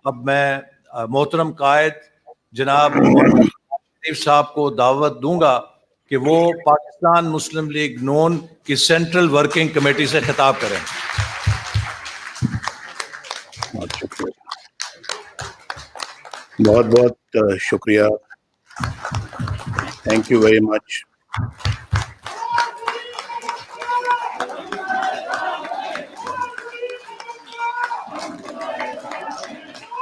اب میں محترم قائد جناب مولانا شریف صاحب کو دعوت دوں گا کہ وہ پاکستان مسلم لیگ نون کی سینٹرل ورکنگ کمیٹی سے خطاب کریں. بہت بہت شکریہ. Thank you very much.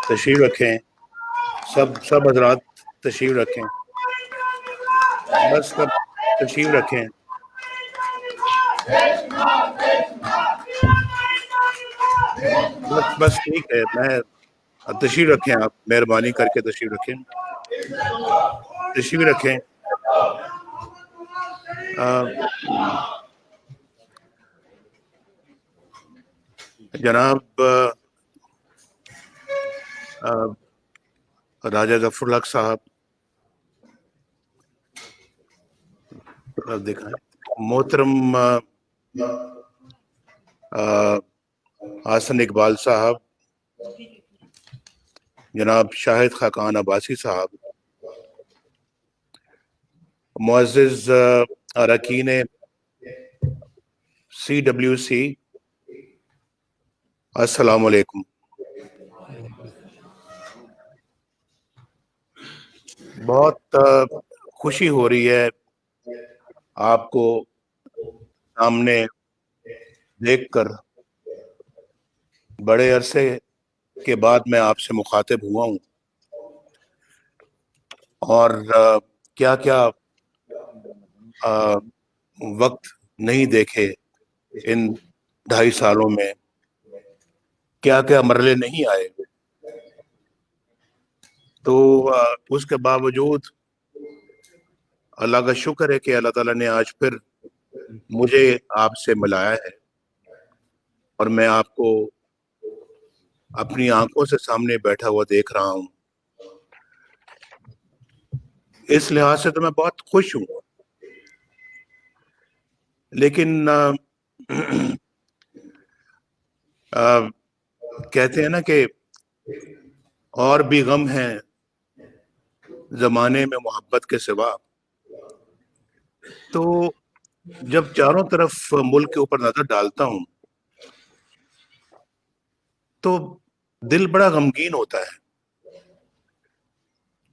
تشریف رکھیں سب حضرات، تشریف رکھیں، بس سب تشریف رکھیں. بس ٹھیک ہے، میں تشریف رکھیں، آپ مہربانی کر کے تشریف رکھیں، تشریف رکھیں. جناب راجہ ظفر الحق صاحب دکھائیں. محترم حسن اقبال صاحب، جناب شاہد خاقان عباسی صاحب، معزز اراکین CWC، السلام علیکم. بہت خوشی ہو رہی ہے آپ کو سامنے دیکھ کر. بڑے عرصے کے بعد میں آپ سے مخاطب ہوا ہوں، اور کیا کیا وقت نہیں دیکھے ان 2.5 سالوں میں، کیا کیا مرحلے نہیں آئے. تو اس کے باوجود اللہ کا شکر ہے کہ اللہ تعالیٰ نے آج پھر مجھے آپ سے ملایا ہے، اور میں آپ کو اپنی آنکھوں سے سامنے بیٹھا ہوا دیکھ رہا ہوں. اس لحاظ سے تو میں بہت خوش ہوں. لیکن کہتے ہیں نا کہ اور بھی غم ہیں زمانے میں محبت کے سوا. تو جب چاروں طرف ملک کے اوپر نظر ڈالتا ہوں تو دل بڑا غمگین ہوتا ہے،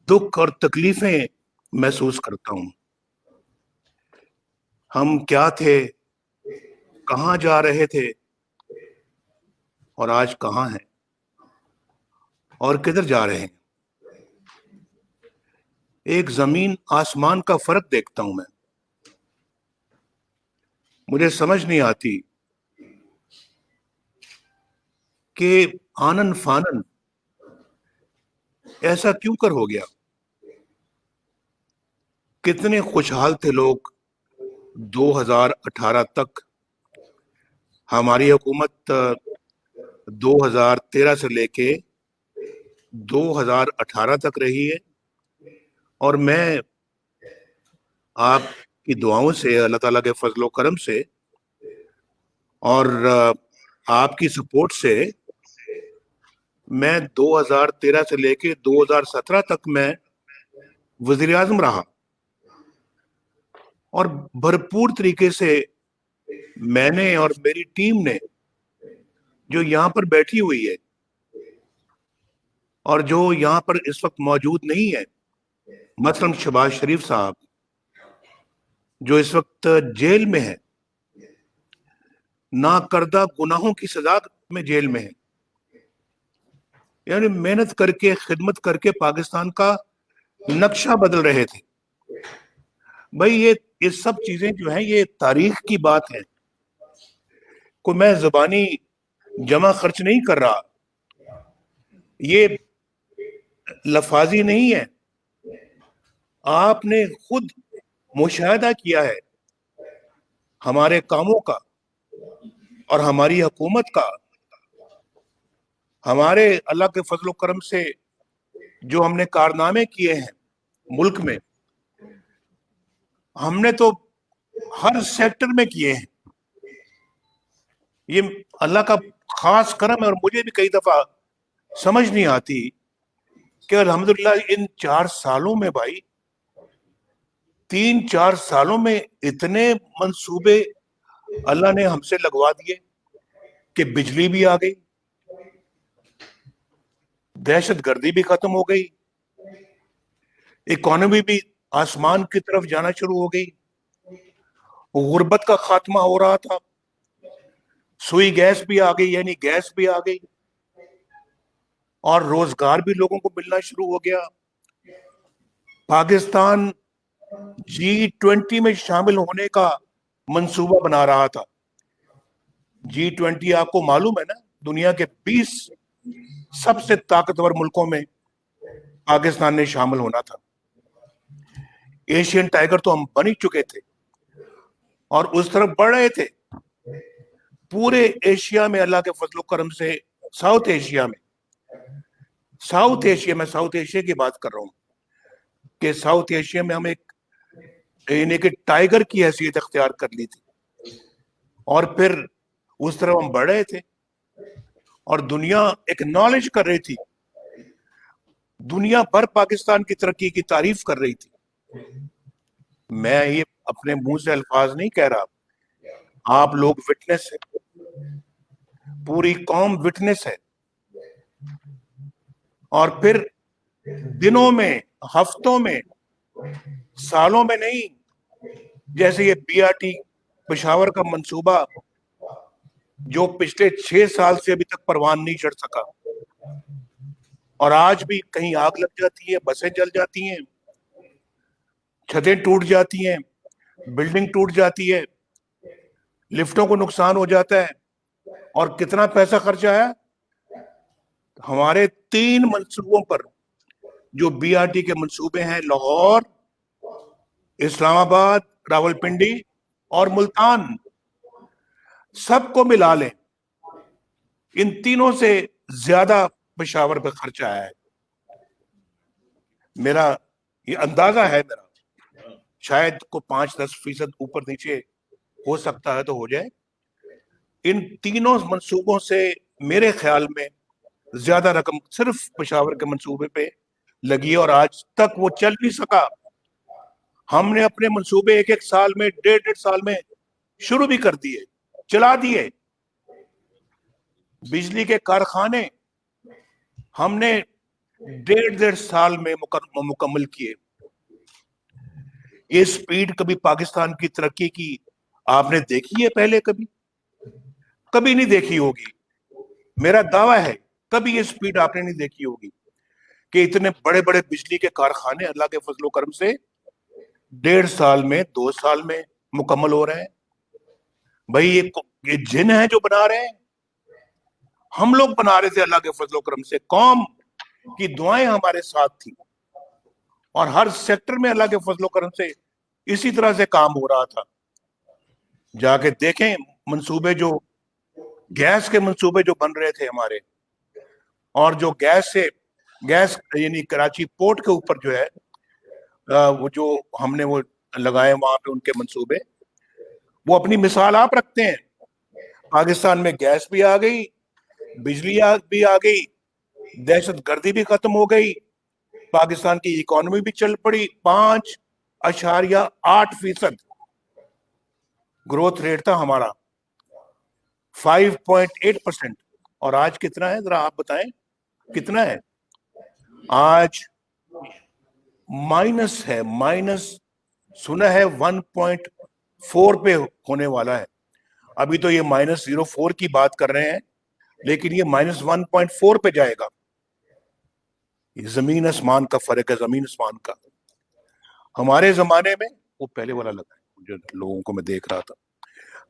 دکھ اور تکلیفیں محسوس کرتا ہوں. ہم کیا تھے، کہاں جا رہے تھے، اور آج کہاں ہیں اور کدھر جا رہے ہیں. ایک زمین آسمان کا فرق دیکھتا ہوں میں. مجھے سمجھ نہیں آتی کہ آنن فانن ایسا کیوں کر ہو گیا. کتنے خوشحال تھے لوگ 2018 تک. ہماری حکومت 2013 سے لے کے 2018 تک رہی ہے، اور میں آپ کی دعاؤں سے، اللہ تعالیٰ کے فضل و کرم سے اور آپ کی سپورٹ سے میں 2013 سے لے کے 2017 تک میں وزیر اعظم رہا، اور بھرپور طریقے سے میں نے اور میری ٹیم نے جو یہاں پر بیٹھی ہوئی ہے اور جو یہاں پر اس وقت موجود نہیں ہے، مثلا شہباز شریف صاحب جو اس وقت جیل میں ہے، ناکردہ گناہوں کی سزا میں جیل میں ہے، یعنی محنت کر کے، خدمت کر کے پاکستان کا نقشہ بدل رہے تھے. بھائی یہ سب چیزیں جو ہیں یہ تاریخ کی بات ہے. کوئی میں زبانی جمع خرچ نہیں کر رہا، یہ لفاظی نہیں ہے. آپ نے خود مشاہدہ کیا ہے ہمارے کاموں کا اور ہماری حکومت کا. ہمارے اللہ کے فضل و کرم سے جو ہم نے کارنامے کیے ہیں ملک میں، ہم نے تو ہر سیکٹر میں کیے ہیں. یہ اللہ کا خاص کرم ہے. اور مجھے بھی کئی دفعہ समझ नहीं आती कि अल्हम्दुलिल्लाह इन 4 सालों में भाई 3-4 सालों में इतने मंसूबे अल्लाह ने हमसे लगवा दिए कि बिजली भी आ गई, दहशतगर्दी भी खत्म हो गई, इकोनॉमी भी आसमान की तरफ जाना शुरू हो गई, गुर्बत का खात्मा हो रहा था, सुई गैस भी आ गई, यानी गैस भी आ गई, और रोजगार भी लोगों को मिलना शुरू हो गया। पाकिस्तान G20 में शामिल होने का मंसूबा बना रहा था। G20 आपको मालूम है ना, दुनिया के 20 सबसे ताकतवर मुल्कों में पाकिस्तान ने शामिल होना था। एशियन टाइगर तो हम बन ही चुके थे और उस तरफ बढ़ रहे थे। पूरे एशिया में अल्लाह के फजल करम से साउथ एशिया में साउथ एशिया की बात कर रहा हूं कि साउथ एशिया में हम एक यानी कि टाइगर की हैसियत अख्तियार कर ली थी और फिर उस तरफ हम बढ़ रहे थे और दुनिया एक्नॉलेज कर रही थी, दुनिया भर पाकिस्तान की तरक्की की तारीफ कर रही थी। मैं ये अपने मुंह से अल्फाज नहीं कह रहा, आप लोग विटनेस है, पूरी कौम विटनेस है। और फिर दिनों में, हफ्तों में, सालों में नहीं, जैसे ये BRT पेशावर का मंसूबा जो पिछले 6 साल से अभी तक परवान नहीं चढ़ सका और आज भी कहीं आग लग जाती है, बसें जल जाती हैं, छतें टूट जाती हैं, बिल्डिंग टूट जाती है, लिफ्टों को नुकसान हो जाता है। और कितना पैसा खर्च आया हमारे 3 मंसूबों पर, जो BRT के मंसूबे हैं, लाहौर, इस्लामाबाद, रावलपिंडी और मुल्तान, सबको मिला लें, इन तीनों से ज्यादा पेशावर पे खर्चा आया है। मेरा ये अंदाजा है, मेरा शायद को 5-10% ऊपर नीचे हो सकता है तो हो जाए। इन तीनों मंसूबों से मेरे ख्याल में ज्यादा रकम सिर्फ पेशावर के मंसूबे पे लगी है और आज तक वो चल नहीं सका। हमने अपने मंसूबे 1-1 साल में, 1.5-1.5 साल में शुरू भी कर दिए, चला दिए। बिजली के कारखाने हमने 1.5-1.5 साल में मुकम्मल किए। ये स्पीड कभी पाकिस्तान की तरक्की की आपने देखी है पहले? कभी नहीं देखी होगी। मेरा दावा है कभी ये स्पीड आपने नहीं देखी होगी कि इतने बड़े बड़े बिजली के कारखाने अल्लाह के फजलो करम से 1.5 साल में, 2 साल में मुकम्मल हो रहे हैं। भाई ये जिन है जो बना रहे हैं, हम लोग बना रहे थे अल्लाह के फजलो करम से। कौम की दुआएं हमारे साथ थी और हर सेक्टर में अल्लाह के फजलो करम से इसी तरह से काम हो रहा था। जाके देखें मंसूबे, जो गैस के मंसूबे जो बन रहे थे हमारे, और जो गैस यानी कराची पोर्ट के ऊपर जो है वो जो हमने वो लगाए वहां पे उनके मंसूबे, वो अपनी मिसाल आप रखते हैं। पाकिस्तान में गैस भी आ गई, बिजली भी आ गई, दहशतगर्दी भी खत्म हो गई, पाकिस्तान की इकोनॉमी भी चल पड़ी। 5.8% ग्रोथ रेट था हमारा, 5.8%। और आज कितना है, जरा आप बताएं कितना है? आज माइनस है, माइनस सुना है 1.4 पे होने वाला है। अभी तो ये -0.4 की बात कर रहे हैं, लेकिन ये -1.4 पे जाएगा। ये जमीन आसमान का फर्क है, जमीन आसमान का। हमारे जमाने में, वो पहले वाला लगा है जो लोगों को मैं देख रहा था,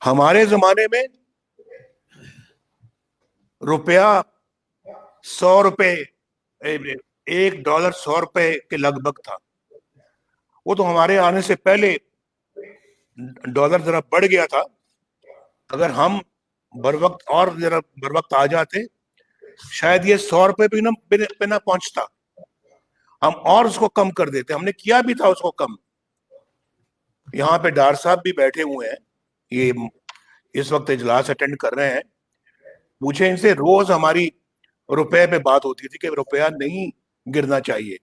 हमारे जमाने में रुपया 100 रुपए, $1 100 रुपए के लगभग था। वो तो हमारे आने से पहले डॉलर जरा बढ़ गया था। अगर हम बर वक्त आ जाते, शायद ये 100 रुपए पे ना पहुंचता, हम और उसको कम कर देते। हमने किया भी था उसको कम। यहाँ पे डार साहब भी बैठे हुए हैं, ये इस वक्त इजलास अटेंड कर रहे हैं। पूछे इनसे, रोज हमारी रुपए पे बात होती थी कि रुपया नहीं गिरना चाहिए।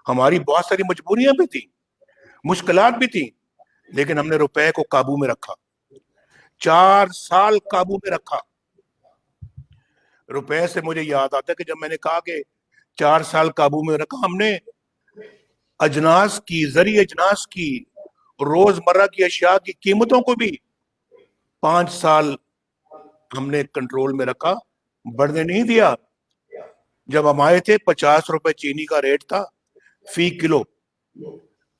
हमारी बहुत सारी मजबूरियां भी थी, मुश्किलात भी थी, लेकिन हमने रुपए को काबू में रखा, 4 साल काबू में रखा। रुपए से मुझे याद आता है कि जब मैंने कहा कि 4 साल काबू में रखा, हमने अजनास की, जरी अजनास की, रोजमर्रा की अशिया की कीमतों को भी 5 साल हमने कंट्रोल में रखा, बढ़ने नहीं दिया। जब हम आए थे 50 रुपए चीनी का रेट था फी किलो,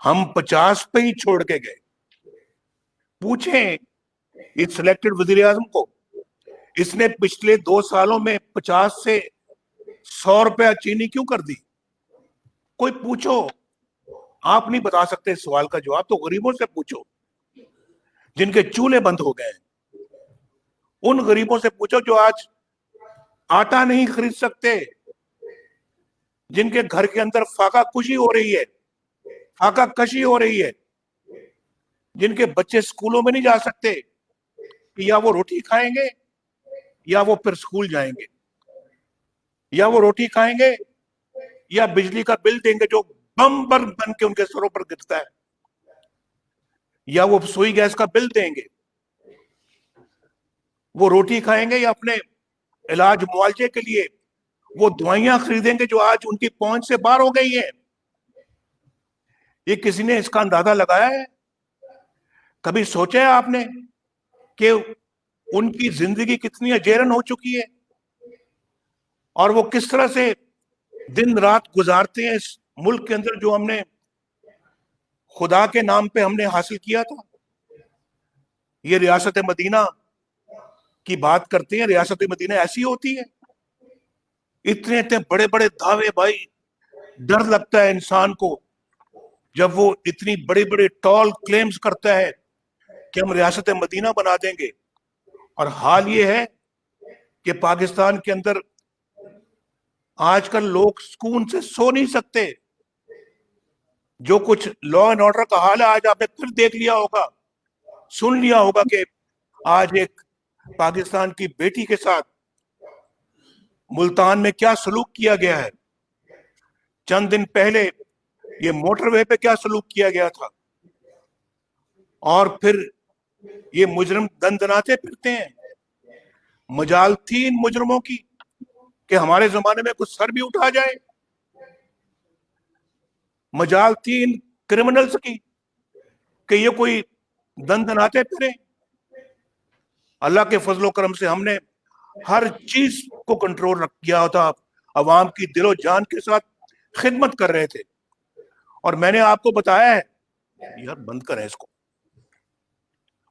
हम 50 पे ही छोड़ के गए। पूछें इस सिलेक्टेड वजीर आजम को, इसने पिछले 2 सालों में 50 से 100 रुपया चीनी क्यों कर दी? कोई पूछो, आप नहीं बता सकते इस सवाल का जवाब, तो गरीबों से पूछो जिनके चूल्हे बंद हो गए हैं। उन गरीबों से पूछो जो आज आटा नहीं खरीद सकते, जिनके घर के अंदर फाका कशी हो रही है, फाका कशी हो रही है, जिनके बच्चे स्कूलों में नहीं जा सकते कि या वो रोटी खाएंगे या वो फिर स्कूल जाएंगे, या वो रोटी खाएंगे या बिजली का बिल देंगे जो बम बन के उनके सरों पर गिरता है, या वो सुई गैस का बिल देंगे। वो रोटी खाएंगे या अपने इलाज मुआवजे के लिए वो दवाइयां खरीदेंगे जो आज उनकी पहुंच से बाहर हो गई है। ये किसी ने इसका अंदाजा लगाया है? कभी सोचा है आपने कि उनकी जिंदगी कितनी अजेरन हो चुकी है और वो किस तरह से दिन रात गुजारते हैं इस मुल्क के अंदर जो हमने खुदा के नाम पे हमने हासिल किया था। ये रियासत मदीना की बात करते हैं, रियासत मदीना ऐसी होती है? इतने इतने बड़े बड़े दावे भाई, डर लगता है इंसान को जब वो इतनी बड़े बड़े टॉल क्लेम्स करता है कि हम रियासत मदीना बना देंगे। और हाल ये है कि पाकिस्तान के अंदर आजकल लोग सुकून से सो नहीं सकते। जो कुछ लॉ एंड ऑर्डर का हाल है, आज आपने फिर देख लिया होगा, सुन लिया होगा कि आज एक पाकिस्तान की बेटी के साथ मुल्तान में क्या सलूक किया गया है। चंद दिन पहले ये मोटरवे पे क्या सलूक किया गया था, और फिर ये मुजरिम दंदनाते फिरते हैं। मजाल थी इन मुजरिमों की कि हमारे जमाने में कुछ सर भी उठा जाए, मजाल थी इन क्रिमिनल्स की कि ये कोई दंदनाते फिरे। अल्लाह के फजलो करम से हमने हर चीज को कंट्रोल रख किया था, अवाम की दिलो जान के साथ खिदमत कर रहे थे। और मैंने आपको बताया है, यार बंद करें इसको,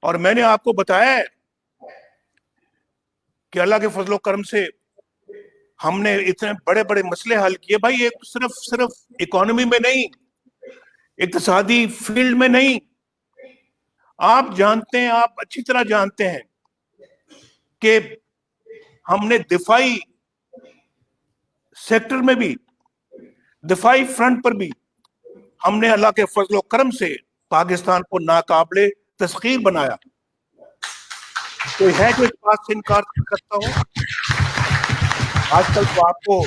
और मैंने आपको बताया है कि अल्लाह के फजलो करम से हमने इतने बड़े बड़े मसले हल किए भाई। ये सिर्फ इकोनॉमी में नहीं, इक्तिसादी फील्ड में नहीं। आप जानते हैं, आप अच्छी तरह जानते हैं कि हमने दिफाई सेक्टर में भी, दिफाई फ्रंट पर भी हमने अल्लाह के फजलो करम से पाकिस्तान को नाकाबिले तस्खीर बनाया। कोई है जो इस बात से इनकार करता हो? आजकल तो आपको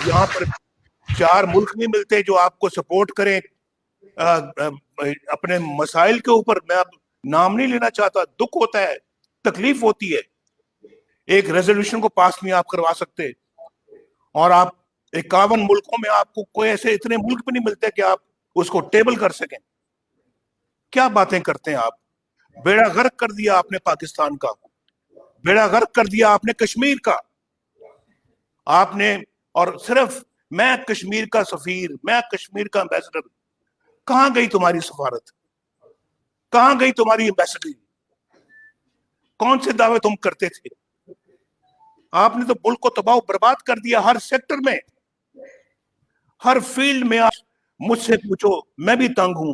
यहाँ पर 4 मुल्क नहीं मिलते जो आपको सपोर्ट करें अपने मसाइल के ऊपर। मैं अब नाम नहीं लेना चाहता, दुख होता है, तकलीफ होती है। एक रेजोल्यूशन को पास नहीं आप करवा सकते, और आप 51 मुल्कों में आपको कोई ऐसे इतने मुल्क भी नहीं मिलते कि आप उसको टेबल कर सकें। क्या बातें करते हैं आप? बेड़ा गर्क कर दिया आपने पाकिस्तान का, बेड़ा गर्क कर दिया आपने कश्मीर का आपने। और सिर्फ मैं कश्मीर का सफीर, मैं कश्मीर का एम्बेसडर। कहां गई तुम्हारी सफारत? कहां गई तुम्हारी एम्बेसडरी? कौन से दावे तुम करते थे? आपने तो मुल्क को तबाह बर्बाद कर दिया हर सेक्टर में, हर फील्ड में। आप मुझसे पूछो, मैं भी तंग हूं,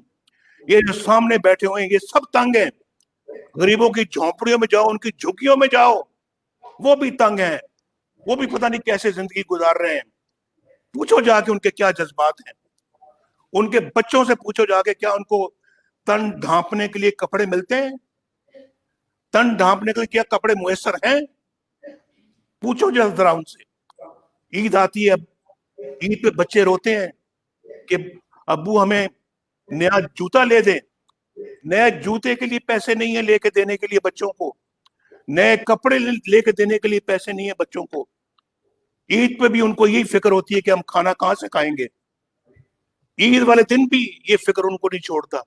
ये जो सामने बैठे हुए हैं ये सब तंग हैं। गरीबों की झोंपड़ियों में जाओ, उनकी झुग्गियों में जाओ, वो भी तंग हैं, वो भी पता नहीं कैसे जिंदगी गुजार रहे हैं। पूछो जाके उनके क्या जज्बात हैं, उनके बच्चों से पूछो जाके क्या उनको तन ढांपने के लिए कपड़े मिलते हैं? तन ढांपने के लिए क्या कपड़े मुयस्सर हैं? पूछो जरा उनसे। عید آتی ہے, عید پہ بچے روتے ہیں کہ ابو ہمیں نیا جوتا لے دیں. نئے جوتے کے لیے پیسے نہیں ہیں لے کے دینے کے لیے بچوں کو, نئے کپڑے لے کے دینے کے لیے پیسے نہیں ہیں بچوں کو. عید پہ بھی ان کو یہی فکر ہوتی ہے کہ ہم کھانا کہاں سے کھائیں گے. عید والے دن بھی یہ فکر ان کو نہیں چھوڑتا.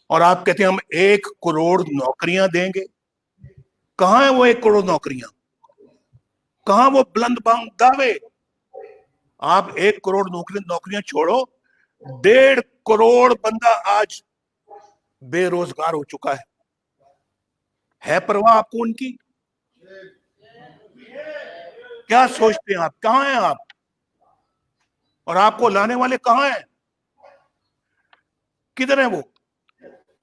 اور آپ کہتے ہیں ہم 1 کروڑ نوکریاں دیں گے. کہاں ہے وہ 1 کروڑ نوکریاں؟ کہاں وہ بلند بانگ دعوے؟ آپ 1 کروڑ نوکریاں چھوڑو, 1.5 کروڑ بندہ آج بے روزگار ہو چکا ہے پرواہ آپ کو ان کی؟ کیا سوچتے ہیں آپ؟ کہاں ہیں آپ؟ اور آپ کو لانے والے کہاں ہیں؟ کدھر ہیں وہ؟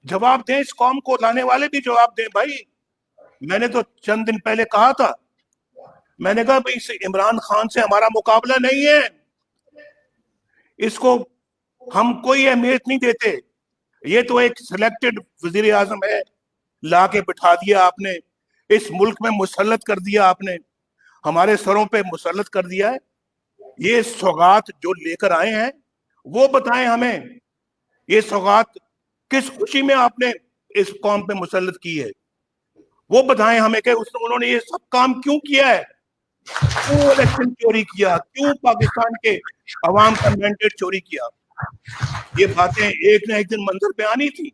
جواب دیں, اس قوم کو لانے والے بھی جواب دیں. بھائی میں نے تو چند دن پہلے کہا تھا, میں نے کہا بھائی عمران خان سے ہمارا مقابلہ نہیں ہے, اس کو ہم کوئی اہمیت نہیں دیتے. یہ تو ایک سلیکٹڈ وزیر اعظم ہے, لا کے بٹھا دیا آپ نے, اس ملک میں مسلط کر دیا آپ نے, ہمارے سروں پہ مسلط کر دیا ہے. یہ سوغات جو لے کر آئے ہیں وہ بتائیں ہمیں, یہ سوغات کس خوشی میں آپ نے اس قوم پہ مسلط کی ہے؟ وہ بتائیں ہمیں کہ انہوں نے یہ سب کام کیوں کیا ہے, کیوں الیکشن چوری کیا, کیوں پاکستان کے عوام کا مینڈیٹ چوری کیا. یہ باتیں ایک نہ ایک دن منظر پہ آنی تھی.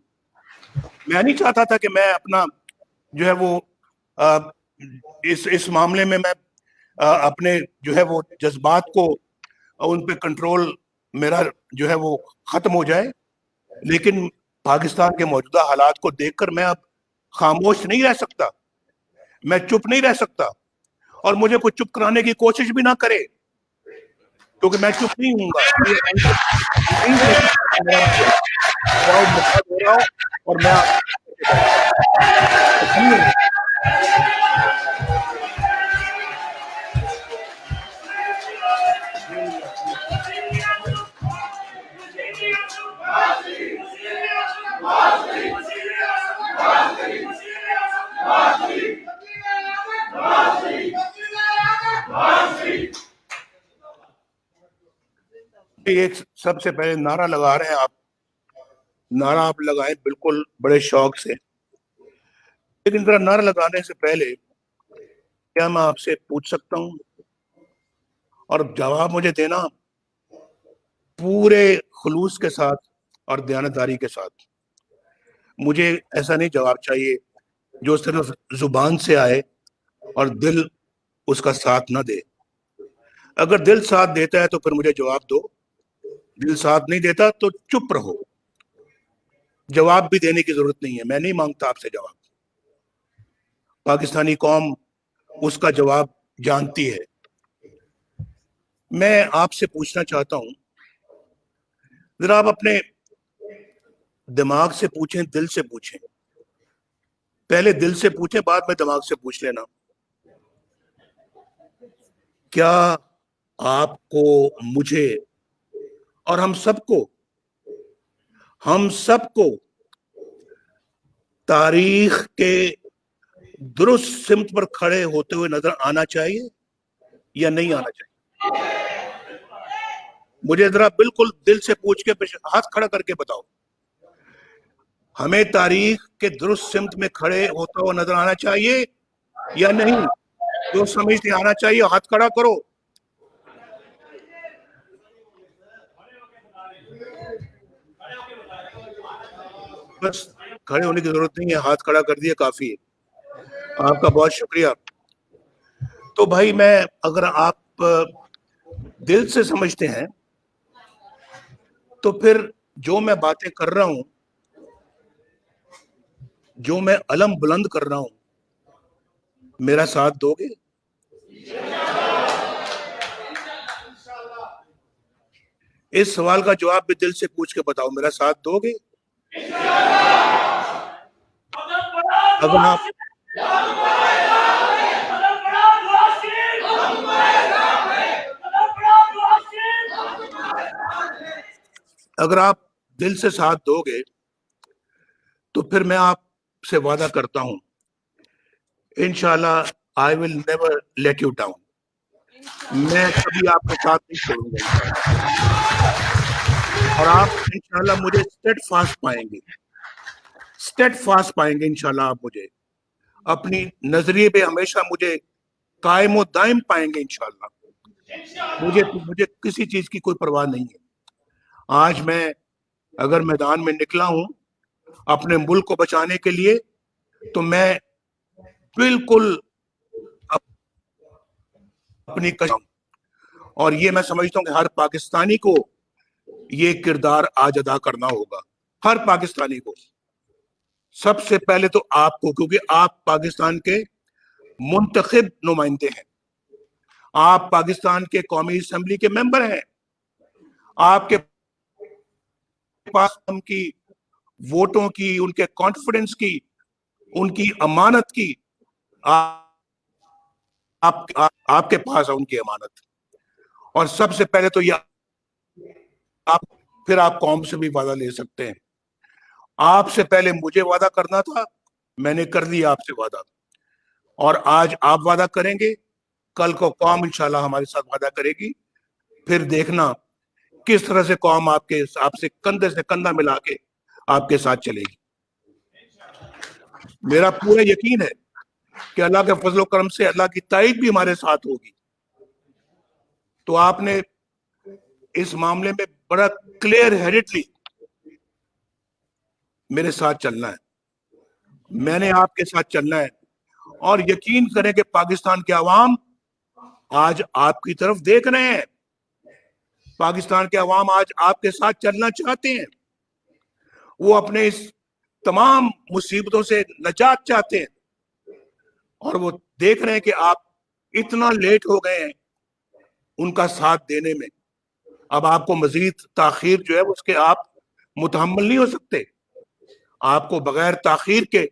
میں نہیں چاہتا تھا کہ میں اپنا جو ہے وہ اس معاملے میں اپنے جو ہے وہ جذبات کو ان پہ کنٹرول میرا جو ہے وہ ختم ہو جائے. لیکن پاکستان کے موجودہ حالات کو دیکھ کر میں اب خاموش نہیں رہ سکتا, میں چپ نہیں رہ سکتا. اور مجھے کوئی چپ کرانے کی کوشش بھی نہ کرے, کیونکہ میں چپ نہیں ہوں گا. اور میں ایک سب سے پہلے نعرہ لگا رہے ہیں آپ, نعرہ آپ لگائیں بالکل بڑے شوق سے, لیکن ذرا نعرہ لگانے سے پہلے کیا میں آپ سے پوچھ سکتا ہوں, اور جواب مجھے دینا پورے خلوص کے ساتھ اور دیانتداری کے ساتھ. مجھے ایسا نہیں جواب چاہیے جو صرف زبان سے آئے اور دل اس کا ساتھ نہ دے. اگر دل ساتھ دیتا ہے تو پھر مجھے جواب دو, دل ساتھ نہیں دیتا تو چپ رہو. جواب بھی دینے کی ضرورت نہیں ہے, میں نہیں مانگتا آپ سے جواب. پاکستانی قوم اس کا جواب جانتی ہے. میں آپ سے پوچھنا چاہتا ہوں, ذرا آپ اپنے دماغ سے پوچھیں, دل سے پوچھیں. پہلے دل سے پوچھیں, بعد میں دماغ سے پوچھ لینا. کیا آپ کو, مجھے اور ہم سب کو تاریخ کے درست سمت پر کھڑے ہوتے ہوئے نظر آنا چاہیے یا نہیں آنا چاہیے؟ مجھے ذرا بالکل دل سے پوچھ کے ہاتھ کھڑا کر کے بتاؤ. ہمیں تاریخ کے درست سمت میں کھڑے ہوتا ہوا نظر آنا چاہیے یا نہیں؟ جو سمجھتے آنا چاہیے ہاتھ کھڑا کرو. بس کھڑے ہونے کی ضرورت نہیں ہے, ہاتھ کھڑا کر دیا کافی ہے. آپ کا بہت شکریہ. تو بھائی میں, اگر آپ دل سے سمجھتے ہیں تو پھر جو میں باتیں کر رہا ہوں, جو میں علم بلند کر رہا ہوں, میرا ساتھ دو گے؟ اس سوال کا جواب بھی دل سے پوچھ کے بتاؤ, میرا ساتھ دو گے؟ اگر آپ دل سے ساتھ دو گے تو پھر میں آپ سے وعدہ کرتا ہوں, انشاءاللہ I will never let you down. मैं कभी आपका साथ नहीं छोड़ूंगा इंशाल्लाह। और आप इंशाल्लाह मुझे स्टेट फास्ट पाएंगे इंशाल्लाह। आप मुझे अपनी नजरिए पे हमेशा मुझे कायम और दायम पाएंगे इंशाल्लाह। मुझे मुझे किसी चीज की कोई परवाह नहीं है। आज मैं अगर मैदान में निकला हूं अपने मुल्क को बचाने के लिए, तो मैं बिल्कुल अपनी और ये मैं समझता हूं कि हर पाकिस्तानी को ये किरदार आज अदा करना होगा। हर पाकिस्तानी को, सबसे पहले तो आपको, क्योंकि आप पाकिस्तान के मुंतखब नुमाइंदे हैं, आप पाकिस्तान के कौमी असेंबली के मेंबर हैं, आपके पास उनकी वोटों की, उनके कॉन्फिडेंस की, उनकी अमानत की, आपके पास है उनकी अमानत। और सबसे पहले तो ये फिर आप कौम से भी वादा ले सकते हैं। आपसे पहले मुझे वादा करना था, मैंने कर लिया आपसे वादा, और आज आप वादा करेंगे, कल को कौम इंशाल्लाह हमारे साथ वादा करेगी। फिर देखना किस तरह से कौम आपसे कंधे से कंधा मिला के आपके साथ चलेगी। मेरा पूरा यकीन है कि अल्लाह के फजल करम से अल्लाह की ताईद भी हमारे साथ होगी। तो आपने इस मामले में बड़ा क्लियर हेडेडली मेरे साथ चलना है, मैंने आपके साथ चलना है। और यकीन करें कि पाकिस्तान के अवाम आज आपकी तरफ देख रहे हैं, पाकिस्तान के अवाम आज आपके साथ चलना चाहते हैं। वो अपने इस तमाम मुसीबतों से निजात चाहते हैं, और वो देख रहे हैं कि आप इतना लेट हो गए हैं उनका साथ देने में। अब आपको मजीद ताखीर जो है उसके आप मुतहम्मल नहीं हो सकते। आपको बगैर ताखीर के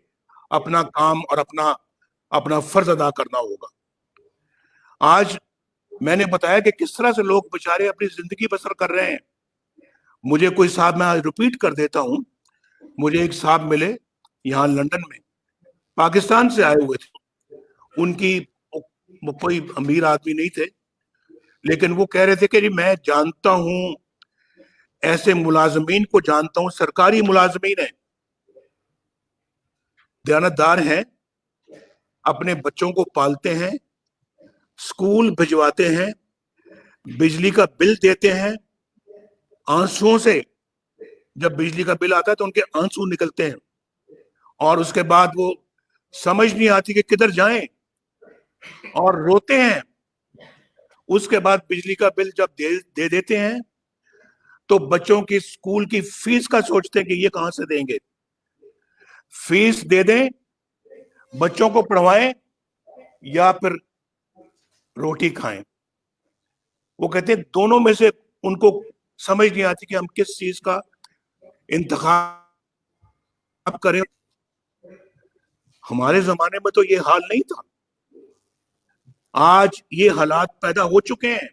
अपना काम और अपना फर्ज अदा करना होगा। आज मैंने बताया कि किस तरह से लोग बेचारे अपनी जिंदगी बसर कर रहे हैं। मुझे कोई साहब, मैं आज रिपीट कर देता हूं, मुझे एक साहब मिले यहाँ लंदन में, पाकिस्तान से आए हुए थे। उनकी वो कोई अमीर आदमी नहीं थे, लेकिन वो कह रहे थे कि मैं जानता हूं, ऐसे मुलाजमीन को जानता हूं, सरकारी मुलाजमीन है, दयानतदार हैं, अपने बच्चों को पालते हैं, स्कूल भिजवाते हैं, बिजली का बिल देते हैं, आंसुओं से जब बिजली का बिल आता है तो उनके आंसू निकलते हैं, और उसके बाद वो समझ नहीं आती कि किधर जाएं, और रोते हैं। उसके बाद बिजली का बिल जब दे देते हैं तो बच्चों की स्कूल की फीस का सोचते हैं कि ये कहां से देंगे। फीस दे दें, बच्चों को पढ़वाएं, या फिर रोटी खाएं। वो कहते हैं दोनों में से उनको समझ नहीं आती कि हम किस चीज का इंतखाब करें। हमारे जमाने में तो ये हाल नहीं था, आज ये हालात पैदा हो चुके हैं।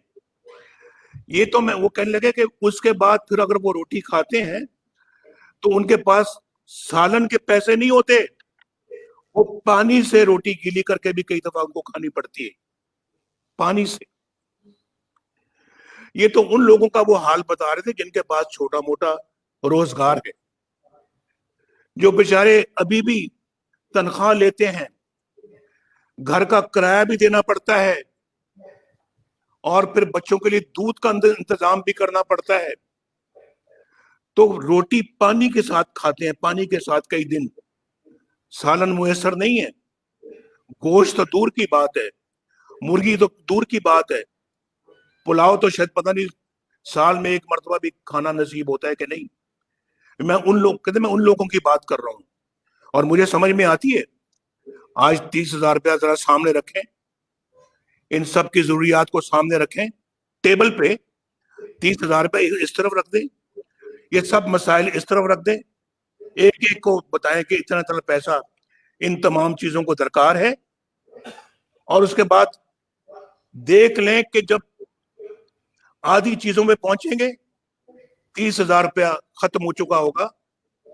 ये तो मैं वो कहने लगे कि उसके बाद फिर अगर वो रोटी खाते हैं तो उनके पास सालन के पैसे नहीं होते, वो पानी से रोटी गीली करके भी कई दफा उनको खानी पड़ती है, पानी से। ये तो उन लोगों का वो हाल बता रहे थे जिनके पास छोटा मोटा रोजगार है, जो बेचारे अभी भी तनख्वाह लेते हैं, घर का किराया भी देना पड़ता है, और फिर बच्चों के लिए दूध का इंतजाम भी करना पड़ता है। तो रोटी पानी के साथ खाते हैं, पानी के साथ कई दिन। सालन मुयसर नहीं है, गोश्त तो दूर की बात है, मुर्गी तो दूर की बात है, पुलाव तो शायद पता नहीं साल में एक मरतबा भी खाना नसीब होता है कि नहीं। मैं उन लोगों की बात कर रहा हूं, और मुझे समझ में आती है। आज 30,000 रुपया जरा सामने रखें, इन सब की जरूरियात को सामने रखें टेबल पे, 30,000 रुपये इस तरफ रख दें, ये सब मसाइल इस तरफ रख दें, एक एक को बताएं कि इतना इतना पैसा इन तमाम चीजों को दरकार है, और उसके बाद देख लें कि जब आधी चीजों में पहुंचेंगे 30,000 रुपया खत्म हो चुका होगा,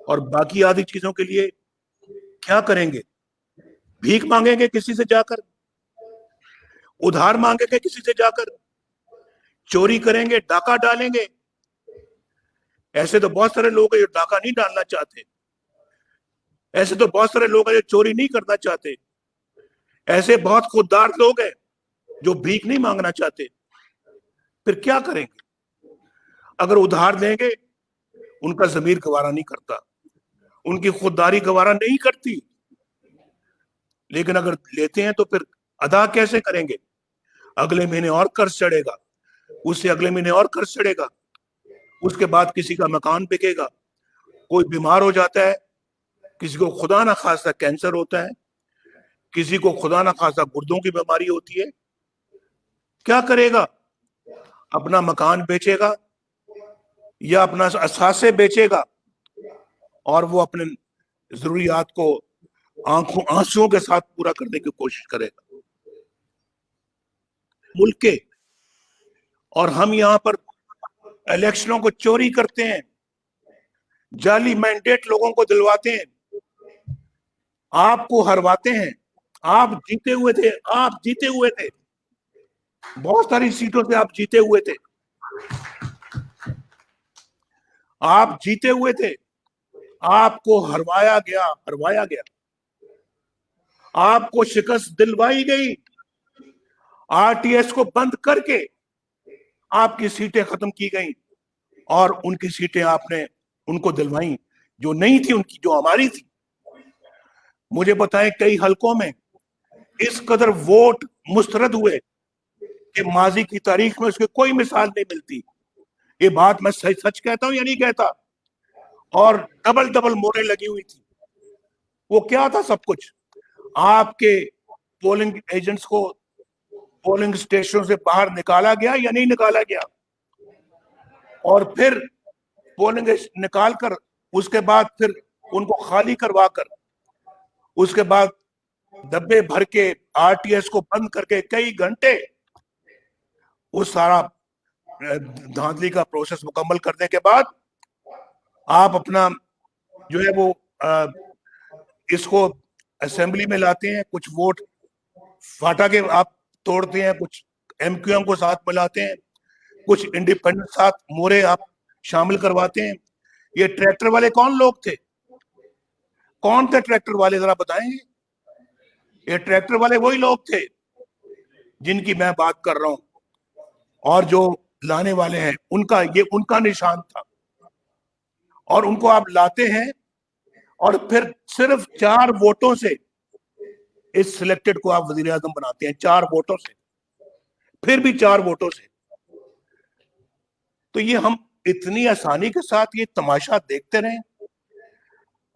और बाकी आधी चीजों के लिए क्या करेंगे? भीख मांगेंगे किसी से जाकर। उधार मांगेंगे किसी से जाकर, चोरी करेंगे, डाका डालेंगे। ऐसे तो बहुत सारे लोग हैं जो डाका नहीं डालना चाहते, ऐसे तो बहुत सारे लोग हैं जो चोरी नहीं करना चाहते, ऐसे बहुत खुददार लोग हैं जो भीख नहीं मांगना चाहते। फिर क्या करेंगे? अगर उधार देंगे उनका जमीर गवारा नहीं करता, उनकी खुददारी गवारा नहीं करती। लेकिन अगर लेते हैं तो फिर अदा कैसे करेंगे? अगले महीने और कर्ज चढ़ेगा, उससे अगले महीने और कर्ज चढ़ेगा, उसके बाद किसी का मकान बिकेगा, कोई बीमार हो जाता है, किसी को खुदा ना खास्ता कैंसर होता है, किसी को खुदा ना खास्ता गुर्दों की बीमारी होती है। क्या करेगा? अपना मकान बेचेगा या अपना असासे बेचेगा और वो अपने जरूरियात को आंसुओं के साथ पूरा करने की कोशिश करेगा। मुल्क के, और हम यहां पर इलेक्शनों को चोरी करते हैं, जाली मैंडेट लोगों को दिलवाते हैं, आपको हरवाते हैं। आप जीते हुए थे, आप जीते हुए थे, बहुत सारी सीटों से आप जीते हुए थे, आप जीते हुए थे, आपको हरवाया गया, हरवाया गया, आपको शिकस्त दिलवाई गई। आरटीएस को बंद करके आपकी सीटें खत्म की गई और उनकी सीटें आपने उनको दिलवाई जो नहीं थी उनकी, जो हमारी थी। मुझे बताएं, कई हलकों में इस कदर वोट मुस्तरद हुए कि माजी की तारीख में उसकी कोई मिसाल नहीं मिलती। ये बात मैं सच सच कहता हूं या नहीं कहता? और डबल डबल मोहरें लगी हुई थी। वो क्या था? सब कुछ आपके पोलिंग एजेंट्स को पोलिंग स्टेशनों से बाहर निकाला गया या नहीं निकाला गया, और फिर पोलिंग निकाल कर उसके बाद फिर उनको खाली करवा कर उसके बाद डब्बे भर के आरटीएस को बंद करके कई घंटे उस सारा धांधली का प्रोसेस मुकम्मल करने के बाद आप अपना जो है वो इसको असेंबली में लाते हैं, कुछ वोट फाटा के आप तोड़ते हैं, कुछ एमक्यूएम को साथ मिलाते हैं, कुछ इंडिपेंडेंट साथ मोरे आप शामिल करवाते हैं। ये ट्रैक्टर वाले कौन लोग थे? कौन थे ट्रैक्टर वाले? जरा बताएंगे। ये ट्रैक्टर वाले वही लोग थे जिनकी मैं बात कर रहा हूं, और जो लाने वाले हैं उनका ये उनका निशान था। और उनको आप लाते हैं और फिर सिर्फ 4 वोटों से इस सिलेक्टेड को आप वजीर आजम बनाते हैं, 4 वोटों से, फिर भी 4 वोटों से। तो ये हम इतनी आसानी के साथ ये तमाशा देखते रहे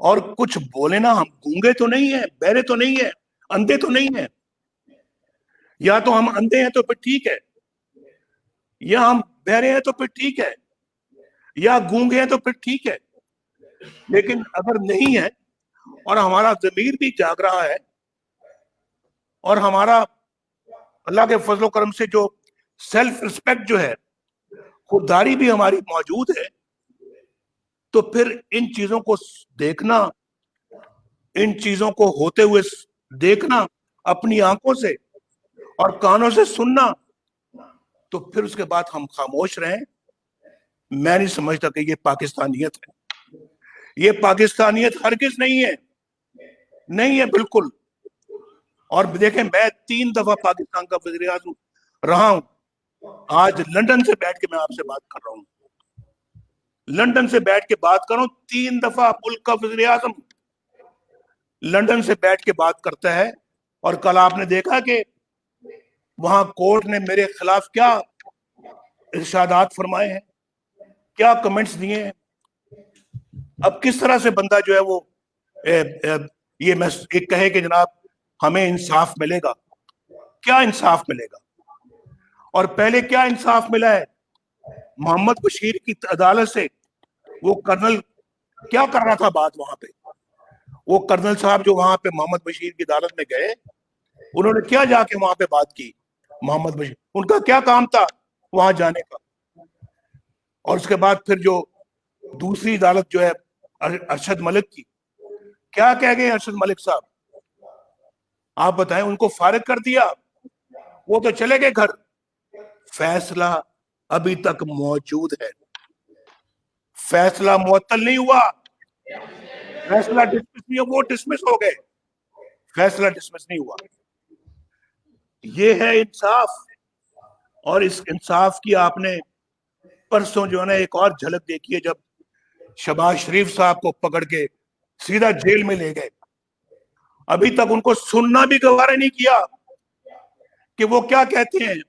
और कुछ बोले ना? हम गूंगे तो नहीं है, बहरे तो नहीं है, अंधे तो नहीं है। या तो हम अंधे हैं तो फिर ठीक है, या हम बहरे हैं तो फिर ठीक है, या गूंगे हैं तो फिर ठीक है। लेकिन अगर नहीं है और हमारा ज़मीर भी जाग रहा है और हमारा अल्लाह के फजलो करम से जो सेल्फ रिस्पेक्ट जो है, खुददारी भी हमारी मौजूद है, तो फिर इन चीजों को देखना, इन चीजों को होते हुए देखना अपनी आंखों से और कानों से सुनना, तो फिर उसके बाद हम खामोश रहें, मैं नहीं समझता कि ये पाकिस्तानियत है। ये पाकिस्तानियत हरगिज नहीं है, नहीं है बिल्कुल। और देखें, मैं 3 दफा पाकिस्तान का वज़ीर आज़म रहा हूं। आज लंदन से बैठ के मैं आपसे बात कर रहा हूं, लंदन से बैठ के बात कर रहा हूं। 3 दफा मुल्क का वज़ीर आज़म लंदन से बैठ के बात करता है। और कल आपने देखा कि वहां कोर्ट ने मेरे खिलाफ क्या इरशादात फरमाए हैं, क्या कमेंट्स दिए हैं। अब किस तरह से बंदा जो है वो ये मैं एक कहे कि जनाब हमें इंसाफ मिलेगा? क्या इंसाफ मिलेगा? और पहले क्या इंसाफ मिला है? मोहम्मद बशीर की अदालत से वो कर्नल क्या कर रहा था बात वहां पे? वो कर्नल साहब जो वहां पे मोहम्मद बशीर की अदालत में गए, उन्होंने क्या जाके वहां पे बात की? मोहम्मद बशीर, उनका क्या काम था वहां जाने का? और उसके बाद फिर जो दूसरी अदालत जो है अरशद मलिक की, क्या कह गए अरशद मलिक साहब? आप बताएं। उनको फारिग कर दिया, वो तो चले गए घर, फैसला अभी तक मौजूद है, फैसला मुअत्तल नहीं हुआ, फैसला डिसमिस नहीं हुआ, वो डिसमिस हो गए, फैसला डिसमिस नहीं हुआ। ये है इंसाफ। और इस इंसाफ की आपने परसों जो है ना एक और झलक देखी है, जब शहबाज शरीफ साहब को पकड़ के सीधा जेल में ले गए। अभी तक उनको सुनना भी गवारा नहीं किया कि वो क्या कहते हैं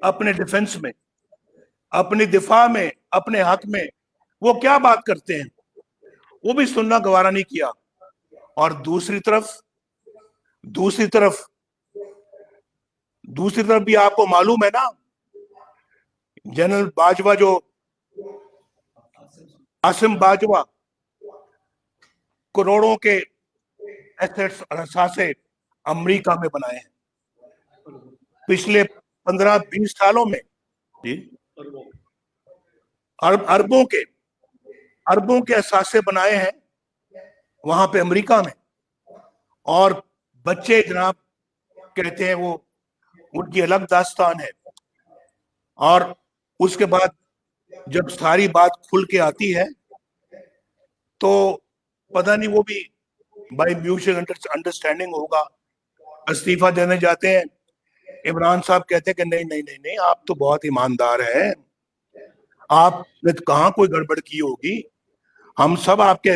अपने डिफेंस में, अपनी दिफा में, अपने हक में वो क्या बात करते हैं, वो भी सुनना गवारा नहीं किया। और दूसरी तरफ भी आपको मालूम है ना, जनरल बाजवा, जो आसिम बाजवा, करोड़ों के एसेट्स और असासे अमेरिका में बनाए हैं पिछले 15-20 सालों में जी, अरबों के असासे बनाए हैं वहां पे अमेरिका में। और बच्चे जनाब कहते हैं वो उनकी अलग दास्तान है। और उसके बाद जब सारी बात खुल के आती है तो पता नहीं वो भी बाय म्यूचुअल अंडरस्टैंडिंग होगा, इस्तीफा देने जाते हैं। इमरान साहब कहते हैं कि नहीं नहीं नहीं नहीं, आप तो बहुत ईमानदार हैं, आपने तो कहाँ कोई गड़बड़ की होगी, हम सब आपके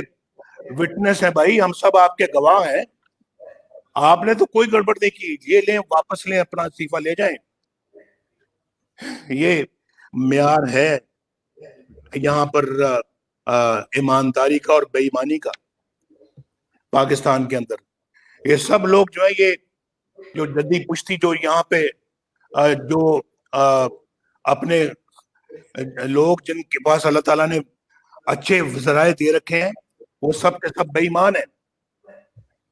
विटनेस हैं भाई, हम सब आपके गवाह हैं, आपने तो कोई गड़बड़ नहीं की, ये लें वापस लें, अपना इस्तीफा ले जाएं। ये म्यार है यहाँ पर ईमानदारी का और बेईमानी का पाकिस्तान के अंदर। ये सब लोग जो है, ये जो जद्दी पुश्ती जो यहाँ पे जो अपने लोग जिनके पास अल्लाह ताला ने अच्छे वज़राए दे रखे हैं, वो सब के सब बेईमान है,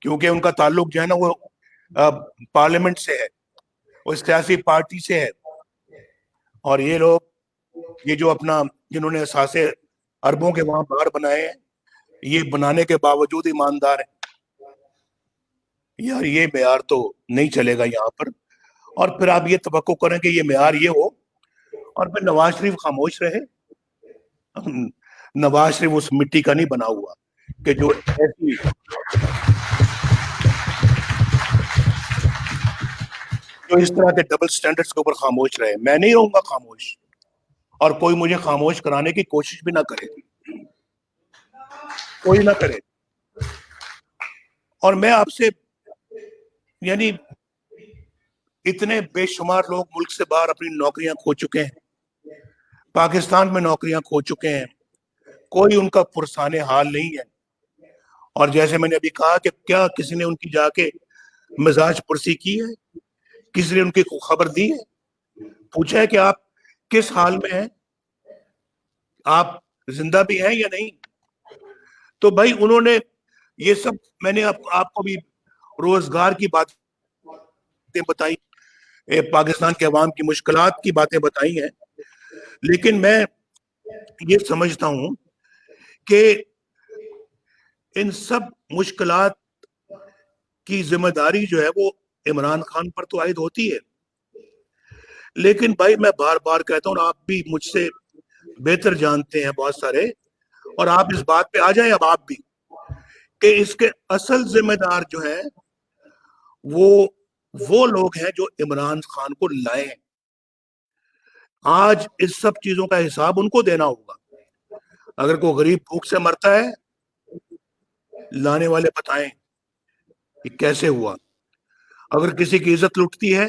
क्योंकि उनका ताल्लुक जो है ना वो पार्लियामेंट से है, वो सियासी पार्टी से है। और ये लोग ये जो अपना जिन्होंने असासे अरबों के वहां बाहर बनाए हैं, ये बनाने के बावजूद ईमानदार है। यार ये मेयार तो नहीं चलेगा यहाँ पर। और फिर आप ये तवक्को करें कि ये मेयार ये हो और फिर नवाज शरीफ खामोश रहे। नवाज शरीफ उस मिट्टी का नहीं बना हुआ कि जो ऐसी जो इस तरह के डबल स्टैंडर्ड्स के ऊपर खामोश रहे। मैं नहीं रहूंगा खामोश, और कोई मुझे खामोश कराने की कोशिश भी ना करे, कोई ना करे। और मैं आपसे, यानी इतने बेशुमार लोग मुल्क से बाहर अपनी नौकरियां खो चुके हैं, पाकिस्तान में नौकरियां खो चुके हैं, कोई उनका पुरसाने हाल नहीं है। और जैसे मैंने अभी कहा कि क्या किसी ने उनकी जाके मिजाज पुरसी की है, किसी ने उनकी खबर दी है, पूछा है कि आप किस हाल में हैं, आप जिंदा भी हैं या नहीं। तो भाई उन्होंने ये सब, मैंने आपको भी रोजगार की बातें बताई, पाकिस्तान के अवाम की मुश्किलात की बातें बताई हैं, लेकिन मैं ये समझता हूं कि इन सब मुश्किलात की जिम्मेदारी जो है वो इमरान खान पर तो आयद होती है। लेकिन भाई मैं बार बार कहता हूं, आप भी मुझसे बेहतर जानते हैं बहुत सारे, और आप इस बात पे आ जाएं अब आप भी, कि इसके असल जिम्मेदार जो है वो लोग हैं जो इमरान खान को लाए। आज इस सब चीजों का हिसाब उनको देना होगा। अगर कोई गरीब भूख से मरता है, लाने वाले बताएं कि कैसे हुआ। अगर किसी की इज्जत लुटती है,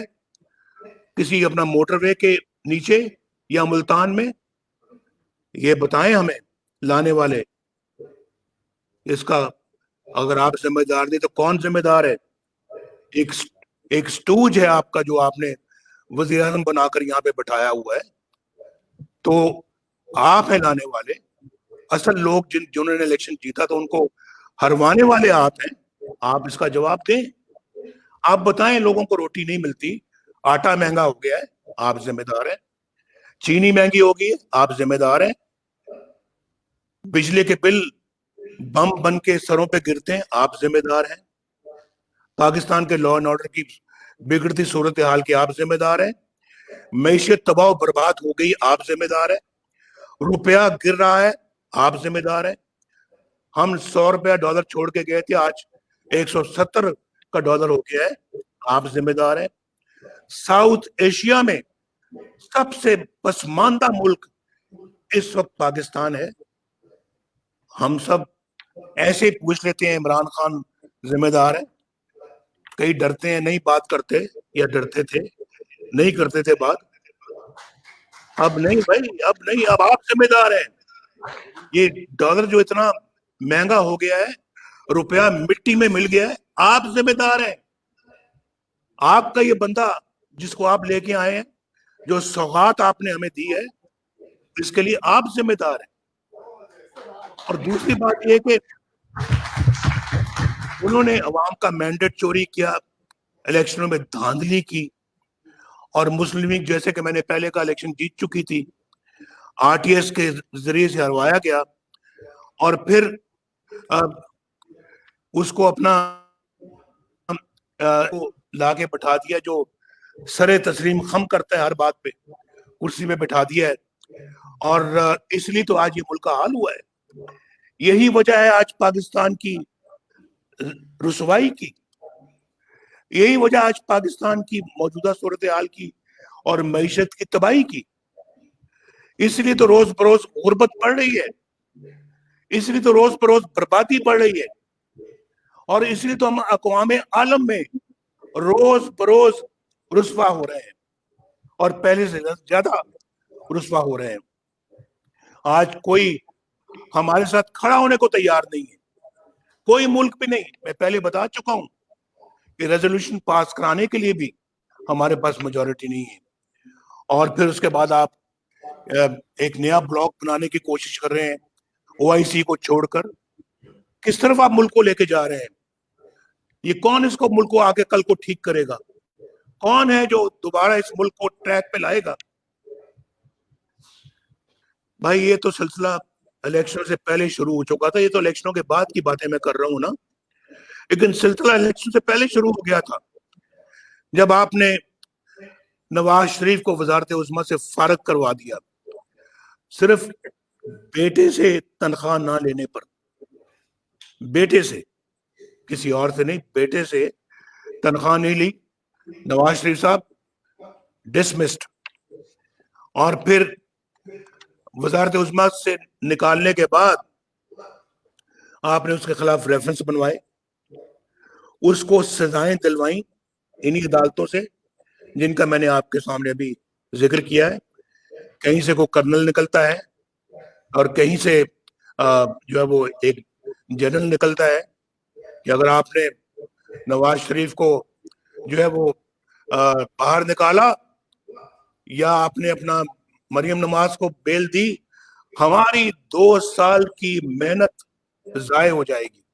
किसी अपना मोटरवे के नीचे या मुल्तान में, ये बताएं हमें लाने वाले। इसका अगर आप जिम्मेदार नहीं तो कौन जिम्मेदार है? एक स्टूज है आपका जो आपने वजीर आज़म बनाकर यहाँ पे बैठाया हुआ है, तो आप हैं लाने वाले। असल लोग जिन्होंने इलेक्शन जीता तो उनको हरवाने वाले आप हैं। आप इसका जवाब दें, आप बताएं। लोगों को रोटी नहीं मिलती, आटा महंगा हो गया है, आप जिम्मेदार हैं। चीनी महंगी हो गई है, आप जिम्मेदार हैं। बिजली के बिल बम बन के सरों पे गिरते हैं, आप जिम्मेदार हैं। पाकिस्तान के लॉ एंड ऑर्डर की बिगड़ती सूरत हाल के आप जिम्मेदार हैं, मैशियत तबाह बर्बाद हो गई आप जिम्मेदार हैं, रुपया गिर रहा है आप जिम्मेदार हैं। हम 100 रुपया डॉलर छोड़ के गए थे, आज 170 का डॉलर हो गया है, आप जिम्मेदार हैं। साउथ एशिया में सबसे पसमानदा मुल्क इस वक्त पाकिस्तान है। हम सब ऐसे ही पूछ लेते हैं इमरान खान जिम्मेदार है, कई डरते हैं, नहीं बात करते, या डरते थे नहीं करते थे बात। अब नहीं भाई, अब नहीं, अब आप जिम्मेदार हैं। ये डॉलर जो इतना महंगा हो गया है, रुपया मिट्टी में मिल गया है, आप जिम्मेदार हैं। आपका ये बंदा जिसको आप लेके आए हैं, जो सौगात आपने हमें दी है, इसके लिए आप जिम्मेदार हैं। और दूसरी बात यह कि उन्होंने अवाम का मैंडेट चोरी किया, इलेक्शनों में धांधली की, और मुस्लिम लीग जैसे कि मैंने पहले का इलेक्शन जीत चुकी थी, आरटीएस के जरिए से हरवाया गया, और फिर उसको अपना लाके बैठा दिया, जो सरे तस्लीम खम करता है हर बात पे, कुर्सी पे बैठा दिया है, और इसलिए तो आज ये मुल्क का हाल हुआ है। यही वजह है आज पाकिस्तान की रुसवाई की, यही वजह आज पाकिस्तान की मौजूदा सूरत हाल की और मईशत की तबाही की। इसलिए तो रोज बरोज गुर्बत बढ़ रही है, इसलिए तो रोज बरोज बर्बादी बढ़ रही है, और इसलिए तो हम अक़वाम आलम में रोज बरोज रुसवा हो रहे हैं, और पहले से ज्यादा रुसवा हो रहे हैं। आज कोई हमारे साथ खड़ा होने को तैयार नहीं है, कोई मुल्क भी नहीं। मैं पहले बता चुका हूं कि रेजोल्यूशन पास कराने के लिए भी हमारे पास मेजॉरिटी नहीं है, और फिर उसके बाद आप एक नया ब्लॉक बनाने की कोशिश कर रहे हैं ओआईसी को छोड़कर। किस तरफ आप मुल्क को लेके जा रहे हैं? ये कौन इसको मुल्क को आगे कल को ठीक करेगा? कौन है जो दोबारा इस मुल्क को ट्रैक पे लाएगा? भाई ये तो सिलसिला इलेक्शन से पहले शुरू हो चुका था, ये तो इलेक्शनों के बाद की बातें मैं कर रहा हूं ना, लेकिन सिलसिला इलेक्शन से पहले शुरू हो गया था, जब आपने नवाज शरीफ को वजारत उज़्मा से फारग करवा दिया, सिर्फ बेटे से तनख्वाह ना लेने पर। बेटे से, किसी और से नहीं, बेटे से तनख्वाह नहीं ली, नवाज शरीफ साहब डिसमिस्ड। और फिर वजारत उज़्मा से निकालने के बाद आपने उसके खिलाफ रेफरेंस बनवाए, उसको सजाएं दिलवाई इन्हीं अदालतों से जिनका मैंने आपके सामने अभी जिक्र किया है। कहीं से कोई कर्नल निकलता है, और कहीं से जो है वो एक जनरल निकलता है, कि अगर आपने नवाज शरीफ को जो है वो बाहर निकाला, या आपने अपना मरियम नवाज को बेल दी, हमारी 2 साल की मेहनत जाये हो जाएगी।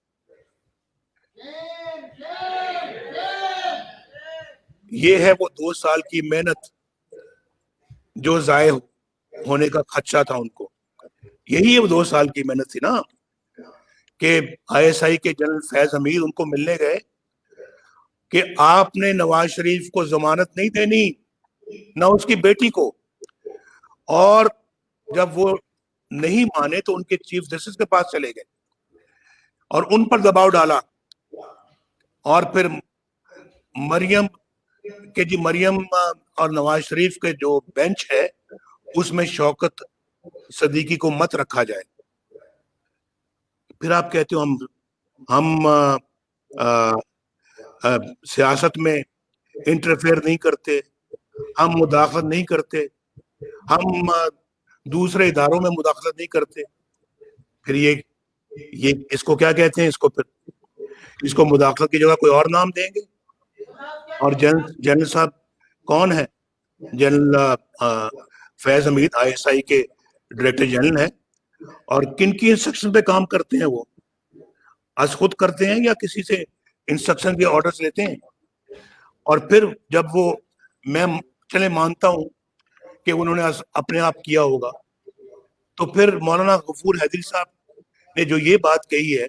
ये है वो 2 साल की मेहनत जो जाये होने का खदशा था उनको। यही वो 2 साल की मेहनत थी ना, कि आईएसआई के जनरल फैज हमीद उनको मिलने गए कि आपने नवाज शरीफ को जमानत नहीं देनी, ना उसकी बेटी को, और जब वो नहीं माने तो उनके चीफ जस्टिस के पास चले गए और उन पर दबाव डाला। और फिर मरियम और नवाज शरीफ के जो बेंच है उसमें शौकत सदीकी को मत रखा जाए। फिर आप कहते हो हम सियासत में इंटरफेयर नहीं करते, हम मुदाखलत नहीं करते, हम दूसरे इदारों में मुदाखलत नहीं करते। फिर ये इसको क्या कहते हैं? इसको मुदाखलत की जगह कोई और नाम देंगे। और जनरल साहब कौन है? जनरल फैज हमीद आईएसआई के डायरेक्टर जनरल है, और किन की इंस्ट्रक्शन पे काम करते हैं? वो आज खुद करते हैं या किसी से इंस्ट्रक्शन के ऑर्डर्स लेते हैं? और फिर जब वो, मैं चले मानता हूं कि उन्होंने अपने आप किया होगा, तो फिर मौलाना गफूर हैदरी साहब ने जो ये बात कही है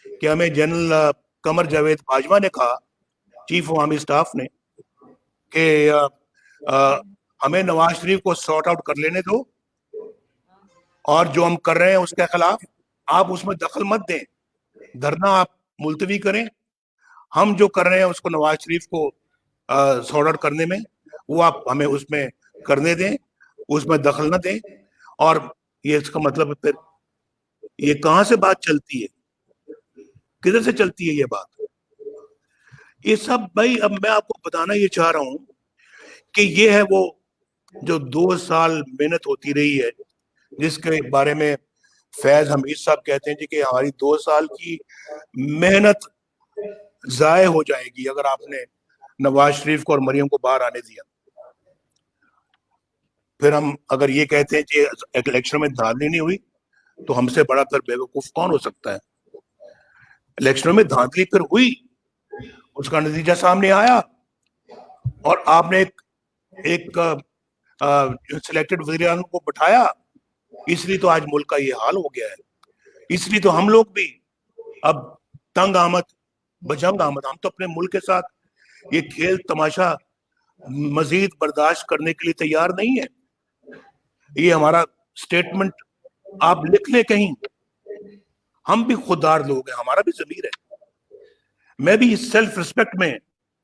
कि हमें जनरल कमर जावेद बाजवा ने कहा, चीफ ऑफ आर्मी स्टाफ ने, کہ ہمیں نواز شریف کو سارٹ آؤٹ کر لینے دو اور جو ہم کر رہے ہیں اس کے خلاف آپ اس میں دخل مت دیں, دھرنا آپ ملتوی کریں, ہم جو کر رہے ہیں اس کو نواز شریف کو سارٹ آؤٹ کرنے میں وہ آپ ہمیں اس میں کرنے دیں, اس میں دخل نہ دیں. اور یہ اس کا مطلب پھر یہ کہاں سے بات چلتی ہے, کدھر سے چلتی ہے یہ بات؟ یہ سب بھائی اب میں آپ کو بتانا یہ چاہ رہا ہوں کہ یہ ہے وہ جو 2 سال محنت ہوتی رہی ہے, جس کے بارے میں فیض حمید صاحب کہتے ہیں جی کہ ہماری 2 سال کی محنت ضائع ہو جائے گی اگر آپ نے نواز شریف کو اور مریم کو باہر آنے دیا. پھر ہم اگر یہ کہتے ہیں کہ الیکشن میں دھاندلی نہیں ہوئی تو ہم سے بڑا تر بیوقوف کون ہو سکتا ہے؟ الیکشن میں دھاندلی پھر ہوئی, اس کا نتیجہ سامنے آیا اور آپ نے ایک سلیکٹڈ وزیر اعظم کو بٹھایا, اس لیے تو آج ملک کا یہ حال ہو گیا ہے. اس لیے تو ہم لوگ بھی اب تنگ آمد بجنگ آمد, ہم تو اپنے ملک کے ساتھ یہ کھیل تماشا مزید برداشت کرنے کے لیے تیار نہیں ہے. یہ ہمارا سٹیٹمنٹ آپ لکھ لیں کہیں, ہم بھی خوددار لوگ ہیں, ہمارا بھی ضمیر ہے. میں بھی سیلف ریسپیکٹ میں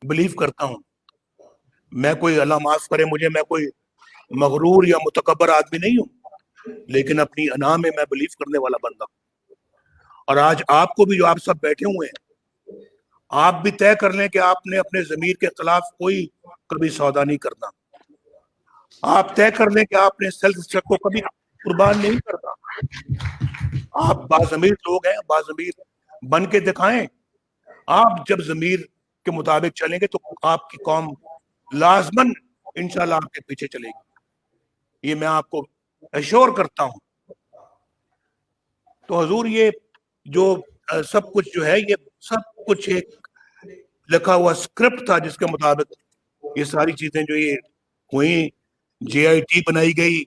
بلیو کرتا ہوں. میں کوئی اللہ معاف کرے مجھے, میں کوئی مغرور یا متکبر آدمی نہیں ہوں, لیکن اپنی انا میں بلیو کرنے والا بندہ ہوں. اور آج آپ کو بھی جو آپ سب بیٹھے ہوئے ہیں, آپ بھی طے کر لیں کہ آپ نے اپنے ضمیر کے خلاف کوئی کبھی سودا نہیں کرنا. آپ طے کر لیں کہ آپ نے سیلف ریسپیکٹ کو کبھی قربان نہیں کرنا. آپ باضمیر لوگ ہیں, باضمیر بن کے دکھائیں. آپ جب ضمیر کے مطابق چلیں گے تو آپ کی قوم لازماً انشاءاللہ آپ کے پیچھے چلے گی, یہ میں آپ کو ایشور کرتا ہوں. تو حضور یہ جو سب کچھ جو ہے یہ سب کچھ ایک لکھا ہوا اسکرپٹ تھا جس کے مطابق یہ ساری چیزیں جو یہ ہوئی. جے آئی ٹی بنائی گئی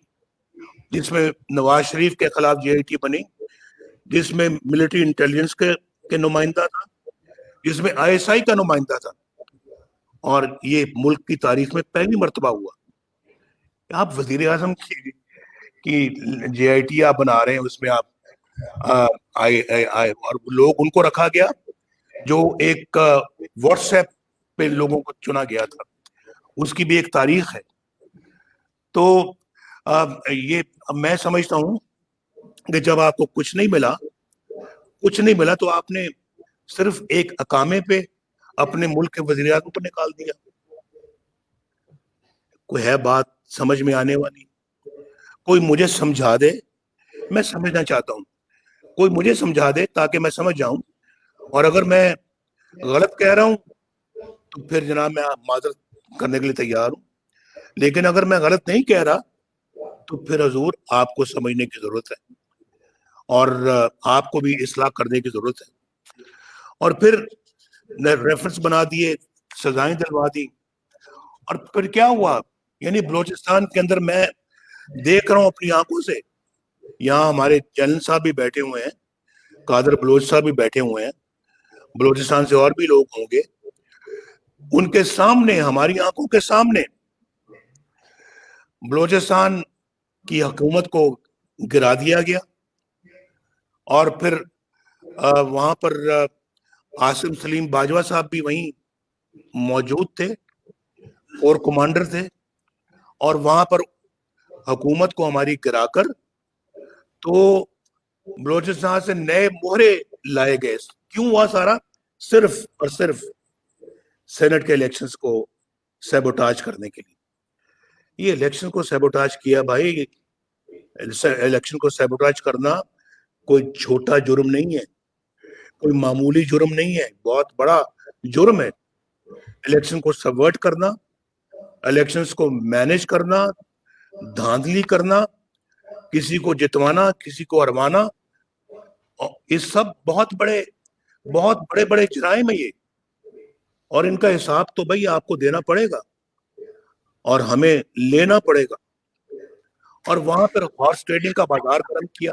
جس میں نواز شریف کے خلاف جے آئی ٹی بنی, جس میں ملٹری انٹیلیجنس کے نمائندہ تھا, جس میں آئی ایس آئی کا نمائندہ تھا. اور یہ ملک کی تاریخ میں پہلی مرتبہ ہوا. آپ وزیر اعظم کی جے آئی ٹی آپ بنا رہے ہیں, اس میں آپ اور لوگ ان کو رکھا گیا جو ایک واٹس ایپ پہ لوگوں کو چنا گیا تھا, اس کی بھی ایک تاریخ ہے. تو یہ میں سمجھتا ہوں کہ جب آپ کو کچھ نہیں ملا تو آپ نے صرف ایک اقامے پہ اپنے ملک کے وزیر اعظم کو نکال دیا. کوئی ہے بات سمجھ میں آنے والی؟ کوئی مجھے سمجھا دے, میں سمجھنا چاہتا ہوں. کوئی مجھے سمجھا دے تاکہ میں سمجھ جاؤں, اور اگر میں غلط کہہ رہا ہوں تو پھر جناب میں معذرت کرنے کے لیے تیار ہوں. لیکن اگر میں غلط نہیں کہہ رہا تو پھر حضور آپ کو سمجھنے کی ضرورت ہے اور آپ کو بھی اصلاح کرنے کی ضرورت ہے. اور پھر ریفرنس بنا دیے, سزائیں دلوا دی, اور پھر کیا ہوا؟ یعنی بلوچستان کے اندر میں دیکھ رہا ہوں اپنی آنکھوں سے, یہاں ہمارے جنرل صاحب بھی بیٹھے ہوئے ہیں, قادر بلوچ صاحب بھی بیٹھے ہوئے ہیں, بلوچستان سے اور بھی لوگ ہوں گے. ان کے سامنے, ہماری آنکھوں کے سامنے بلوچستان کی حکومت کو گرا دیا گیا. اور پھر وہاں پر عاصم سلیم باجوہ صاحب بھی وہیں موجود تھے اور کمانڈر تھے, اور وہاں پر حکومت کو ہماری گرا کر تو بلوچستان سے نئے مہرے لائے گئے. کیوں ہوا سارا؟ صرف اور صرف سینٹ کے الیکشنز کو سیبوٹاج کرنے کے لیے. یہ الیکشن کو سیبوٹاج کیا بھائی, الیکشن کو سیبوٹاج کرنا کوئی چھوٹا جرم نہیں ہے, کوئی معمولی جرم نہیں ہے, بہت بڑا جرم ہے. الیکشن کو سبورٹ کرنا, الیکشنز کو مینج کرنا, دھاندلی کرنا, کسی کو جتوانا, کسی کو ہروانا, یہ سب بہت بڑے جرائم ہیں یہ, اور ان کا حساب تو بھائی آپ کو دینا پڑے گا اور ہمیں لینا پڑے گا. اور وہاں پر ہارس ٹریڈنگ کا بازار قائم کیا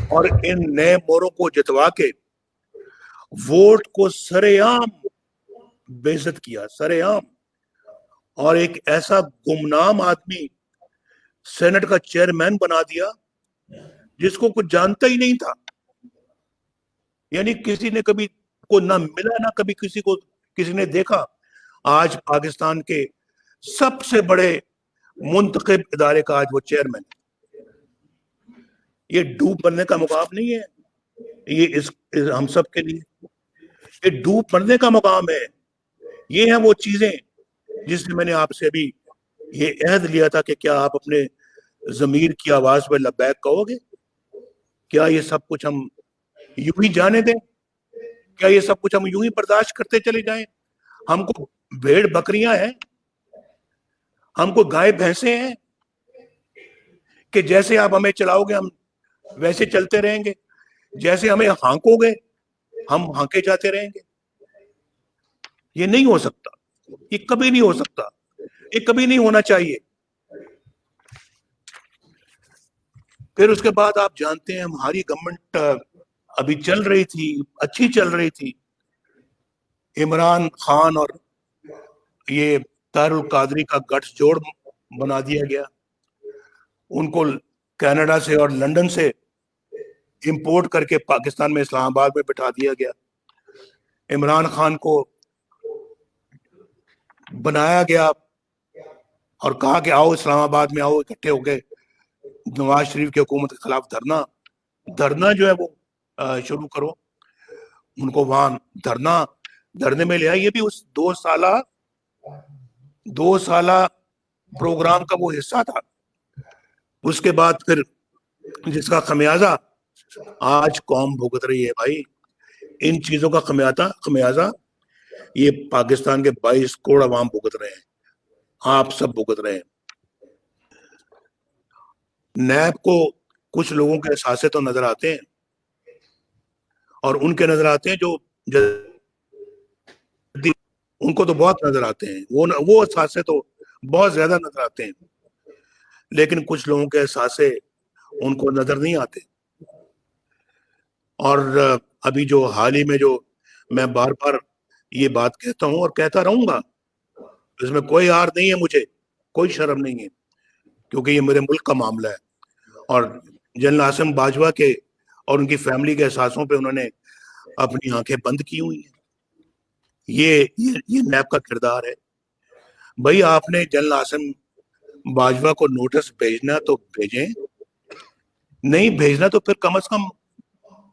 اور ان نئے موروں کو جتوا کے ووٹ کو سرے عام بے عزت کیا, سرے عام. और एक ऐसा गुमनाम आदमी सेनेट का चेयरमैन बना दिया जिसको कुछ जानता ही नहीं था, यानी किसी ने कभी को ना मिला, ना कभी किसी को किसी ने देखा। आज पाकिस्तान के सबसे बड़े मुंतखब इदारे का आज वो चेयरमैन है। ये डूब बनने का मुकाम नहीं है, ये इस हम सब के लिए ये डूब बनने का मुकाम है। ये हैं वो चीजें जिससे मैंने आपसे अभी ये अहद लिया था कि क्या आप अपने जमीर की आवाज में लब्बैक कहोगे? क्या ये सब कुछ हम यूं ही जाने दें? क्या ये सब कुछ हम यूं ही बर्दाश्त करते चले जाएं? हमको भेड़ बकरियां हैं, हमको गाय भैंसे हैं कि जैसे आप हमें चलाओगे हम वैसे चलते रहेंगे, जैसे हमें हांकोगे हम हांके जाते रहेंगे? ये नहीं हो सकता, ये कभी नहीं हो सकता, ये कभी नहीं होना चाहिए। फिर उसके बाद आप जानते हैं हमारी गवर्नमेंट अभी चल रही थी, अच्छी चल रही थी। इमरान खान और ये तारुल कादरी का गठजोड़ बना दिया गया, उनको कनाडा से और लंदन से इंपोर्ट करके पाकिस्तान में इस्लामाबाद में बिठा दिया गया। इमरान खान को बनाया गया और कहा कि आओ इस्लामाबाद में आओ, इकट्ठे हो गए नवाज शरीफ की हुकूमत के खिलाफ धरना जो है वो शुरू करो। उनको वहां धरने में ले आया। ये भी उस 2 साला प्रोग्राम का वो हिस्सा था। उसके बाद फिर जिसका खमियाजा आज कौम भुगत रही है भाई, इन चीजों का खमियाजा ये पाकिस्तान के 22 करोड़ अवाम भुगत रहे हैं, आप सब भुगत रहे हैं। नैब को कुछ लोगों के एहसासे तो नजर आते हैं और उनके नजर आते हैं जो उनको तो बहुत नजर आते हैं, वो एहसासे तो बहुत ज्यादा नजर आते हैं, लेकिन कुछ लोगों के एहसासे उनको नजर नहीं आते। और अभी जो हाल ही में जो मैं बार बार ये बात कहता हूं और कहता रहूंगा, इसमें कोई हार नहीं है, मुझे कोई शर्म नहीं है, क्योंकि ये मेरे मुल्क का मामला है और जनरल आसिम बाजवा के और उनकी फैमिली के एहसासों पे उन्होंने अपनी आंखें बंद की हुई हैं। ये नैब का किरदार है भाई। आपने जनरल आसिम बाजवा को नोटिस भेजना तो भेजें, नहीं भेजना तो फिर कम से कम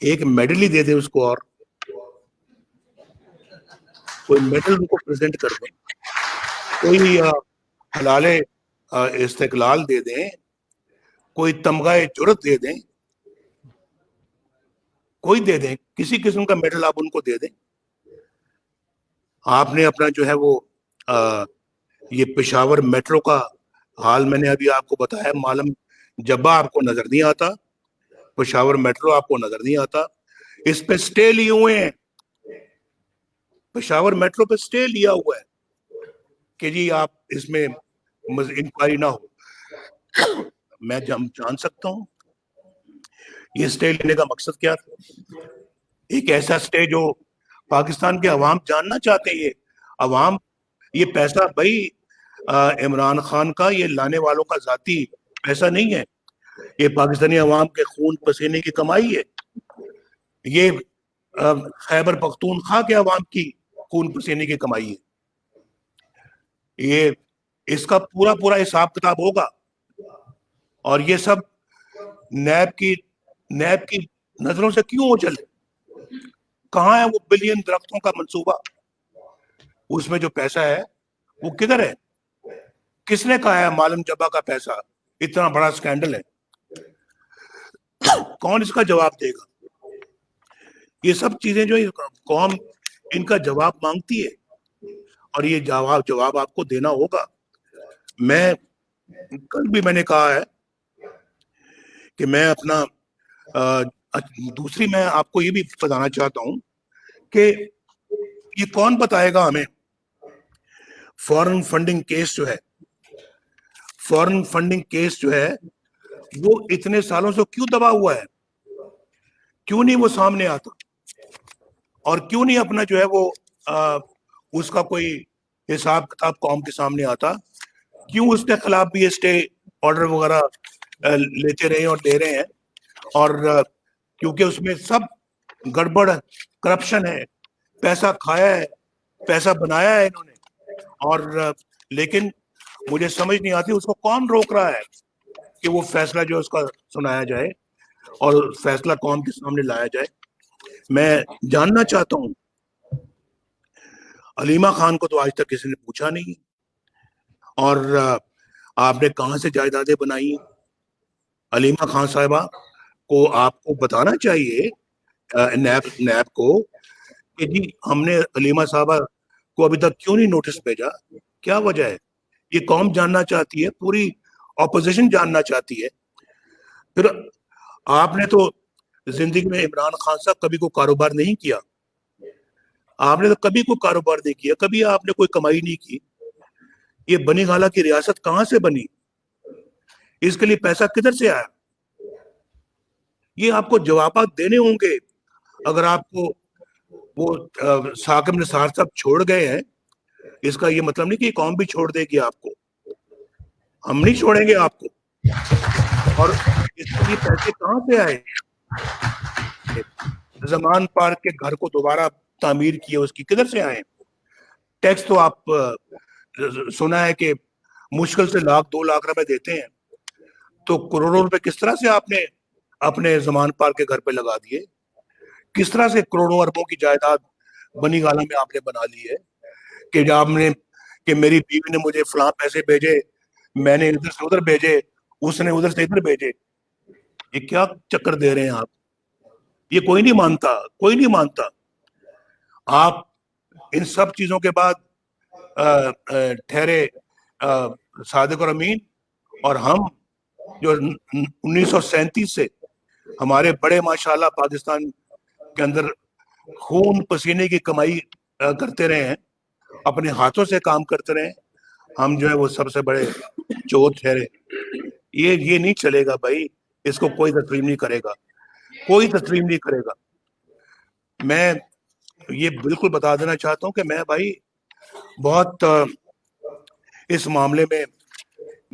एक मेडल ही दे दे उसको, और कोई मेडल उनको प्रेजेंट कर दें, कोई हलाले इस्तिकलाल दे दें, कोई तमगाए जुर्रत दे दें, कोई दे दें, किसी किस्म का मेडल आप उनको दे दें। आपने अपना जो है वो ये पेशावर मेट्रो का हाल मैंने अभी आपको बताया, मालम जब्बा आपको नजर नहीं आता, पेशावर मेट्रो आपको नजर नहीं आता। इस पे स्टे लिए हुए हैं, पेशावर मेट्रो पे स्टे लिया हुआ है कि जी आप इसमें इंक्वायरी ना हो। मैं जान सकता हूं ये स्टे लेने का मकसद क्या था। एक ऐसा स्टे जो पाकिस्तान के अवाम जानना चाहते हैं। ये अवाम, ये पैसा भाई इमरान खान का, ये लाने वालों का जाती पैसा नहीं है, ये पाकिस्तानी अवाम के खून पसीने की कमाई है। ये खैबर पख्तूनख्वा के अवाम की खून पसीने की कमाई है। ये इसका पूरा हिसाब किताब होगा और ये सब नैब की नजरों से क्यों ओझल है? कहाँ है वो बिलियन दरख्तों का मंसूबा? उसमें जो पैसा है वो किधर है? किसने कहा है मालम जब्बा का पैसा इतना बड़ा स्कैंडल है? कौन इसका जवाब देगा? ये सब चीजें जो कौम इनका जवाब मांगती है और ये जवाब आपको देना होगा। मैं कल भी मैंने कहा है कि मैं अपना दूसरी मैं आपको ये भी बताना चाहता हूं कि ये कौन बताएगा हमें फॉरेन फंडिंग केस जो है वो इतने सालों से क्यों दबा हुआ है? क्यों नहीं वो सामने आता? और क्यों नहीं अपना जो है वो उसका कोई हिसाब किताब कौम के सामने आता, क्यों उसके खिलाफ भी ये स्टे ऑर्डर वगैरह लेते रहे और दे रहे हैं, और क्योंकि उसमें सब गड़बड़ करप्शन है, पैसा खाया है, पैसा बनाया है इन्होंने, और लेकिन मुझे समझ नहीं आती उसको कौन रोक रहा है कि वो फैसला जो उसका सुनाया जाए और फैसला कौम के सामने लाया जाए। मैं जानना चाहता हूँ, अलीमा खान को तो आज तक किसी ने पूछा नहीं, और आपने कहाँ से जायदादें बनाई? अलीमा खान साहिबा को आपको बताना चाहिए, नैब को, कि जी हमने अलीमा साहबा को अभी तक क्यों नहीं नोटिस भेजा, क्या वजह है? ये कौम जानना चाहती है, पूरी ऑपोजिशन जानना चाहती है। फिर आपने तो जिंदगी में इमरान खान साहब कभी कोई कारोबार नहीं किया, आपने तो कभी कोई कारोबार नहीं किया, कभी आपने कोई कमाई नहीं की। ये बनी गाला की रियासत कहां से बनी? इसके लिए पैसा किधर से आया? ये आपको जवाब देने होंगे। अगर आपको वो साकिब निसार साहब छोड़ गए हैं, इसका ये मतलब नहीं कि कौम भी छोड़ देगी आपको। हम नहीं छोड़ेंगे आपको। और इसके लिए पैसे कहां से आए? जमान पार्क के घर को दोबारा तामीर किए, उसकी किधर से आए? टैक्स तो आप सुना है कि मुश्किल से 1-2 लाख रुपए देते हैं, तो करोड़ों रुपए किस तरह से आपने अपने जमान पार्क के घर पे लगा दिए? किस तरह से करोड़ों अरबों की जायदाद बनी गाला में आपने बना ली है कि जब आपने कि मेरी बीवी ने मुझे फलां पैसे भेजे, मैंने इधर से उधर भेजे, उसने उधर से इधर भेजे। ये क्या चक्कर दे रहे हैं आप? ये कोई नहीं मानता, कोई नहीं मानता। आप इन सब चीजों के बाद ठहरे सादिक और अमीन, और हम जो 1937 से हमारे बड़े माशाल्लाह पाकिस्तान के अंदर खून पसीने की कमाई करते रहे हैं, अपने हाथों से काम करते रहे, हम जो है वो सबसे बड़े चोर ठहरे। ये नहीं चलेगा भाई, इसको कोई तस्लीम नहीं करेगा, कोई तस्लीम नहीं करेगा। मैं ये बिल्कुल बता देना चाहता हूँ कि मैं भाई बहुत इस मामले में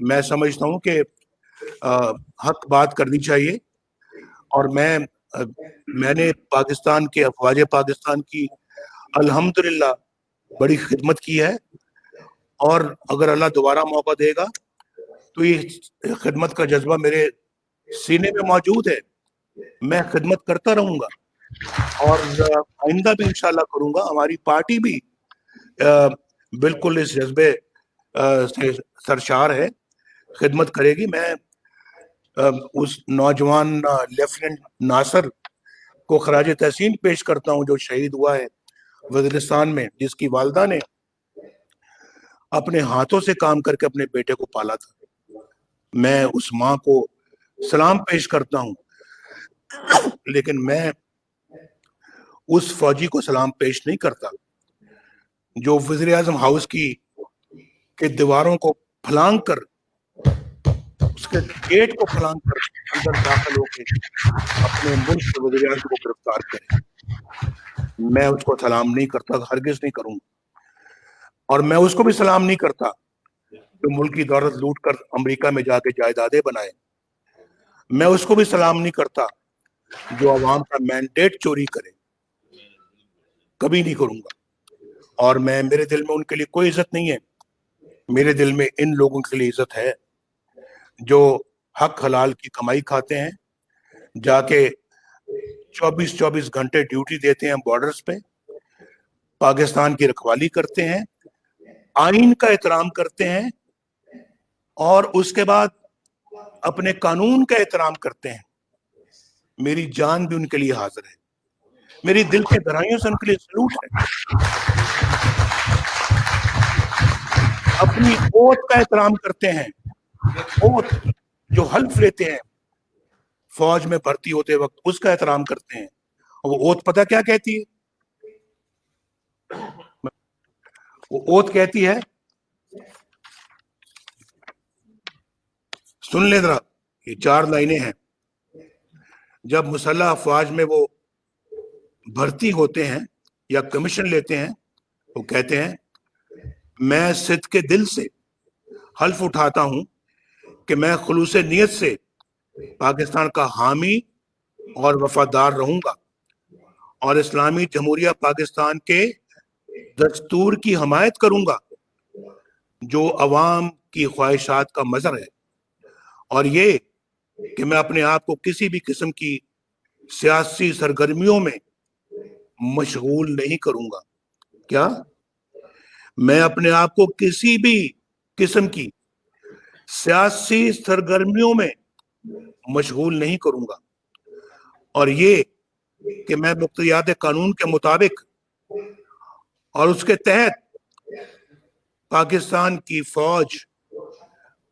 मैं समझता हूँ कि हक बात करनी चाहिए, और मैंने पाकिस्तान के अफवाज पाकिस्तान की अल्हम्दुलिल्लाह बड़ी खिदमत की है, और अगर अल्लाह दोबारा मौका देगा तो ये खिदमत का जज्बा मेरे सीने में मौजूद है। मैं खिदमत करता रहूंगा, और आइंदा भी इंशाल्लाह करूंगा। हमारी पार्टी भी बिल्कुल इस जज्बे से सरशार है, खिदमत करेगी। मैं उस नौजवान लेफ्टिनेंट नासिर को खराज तहसीन पेश करता हूं जो शहीद हुआ है वजीरिस्तान में, जिसकी वालदा ने अपने हाथों से काम करके अपने बेटे को पाला था। मैं उस माँ को सलाम पेश करता हूं, लेकिन मैं उस फौजी को सलाम पेश नहीं करता जो वज़ीर आज़म हाउस के दीवारों को फलांग कर, उसके गेट को फलांग कर अंदर दाखिल होकर अपने मुल्क के वज़ीर आज़म को गिरफ्तार करे। मैं उसको सलाम नहीं करता, हरगिज नहीं करूंगा। और मैं उसको भी सलाम नहीं करता जो मुल्क की दौलत लूट कर अमेरिका में जाके जायदादें बनाए। मैं उसको भी सलाम नहीं करता जो अवाम का मैंडेट चोरी करे, कभी नहीं करूंगा। और मेरे दिल में उनके लिए कोई इज्जत नहीं है। मेरे दिल में इन लोगों के लिए इज्जत है जो हक हलाल की कमाई खाते हैं, जाके 24-24 घंटे ड्यूटी देते हैं बॉर्डर्स पे, पाकिस्तान की रखवाली करते हैं, आइन का एहतराम करते हैं, और उसके बाद अपने कानून का एहतराम करते हैं। मेरी जान भी उनके लिए हाजिर है, मेरी दिल के गहराइयों से उनके लिए सलूट है। अपनी ओथ का एहतराम करते हैं, ओथ जो हल्फ लेते हैं फौज में भर्ती होते वक्त, उसका एहतराम करते हैं। और वो ओथ पता क्या कहती है? वो ओथ कहती है, सुन ले जरा, ये 4 लाइनें हैं। जब मुसल्लह अफवाज में वो भर्ती होते हैं या कमीशन लेते हैं, वो कहते हैं میں صدق کے دل سے حلف اٹھاتا ہوں کہ میں خلوص نیت سے پاکستان کا حامی اور وفادار رہوں گا اور اسلامی جمہوریہ پاکستان کے دستور کی حمایت کروں گا جو عوام کی خواہشات کا مظہر ہے، اور یہ کہ میں اپنے آپ کو کسی بھی قسم کی سیاسی سرگرمیوں میں مشغول نہیں کروں گا۔ کیا؟ میں اپنے آپ کو کسی بھی قسم کی سیاسی سرگرمیوں میں مشغول نہیں کروں گا، اور یہ کہ میں مقتضیات قانون کے مطابق اور اس کے تحت پاکستان کی فوج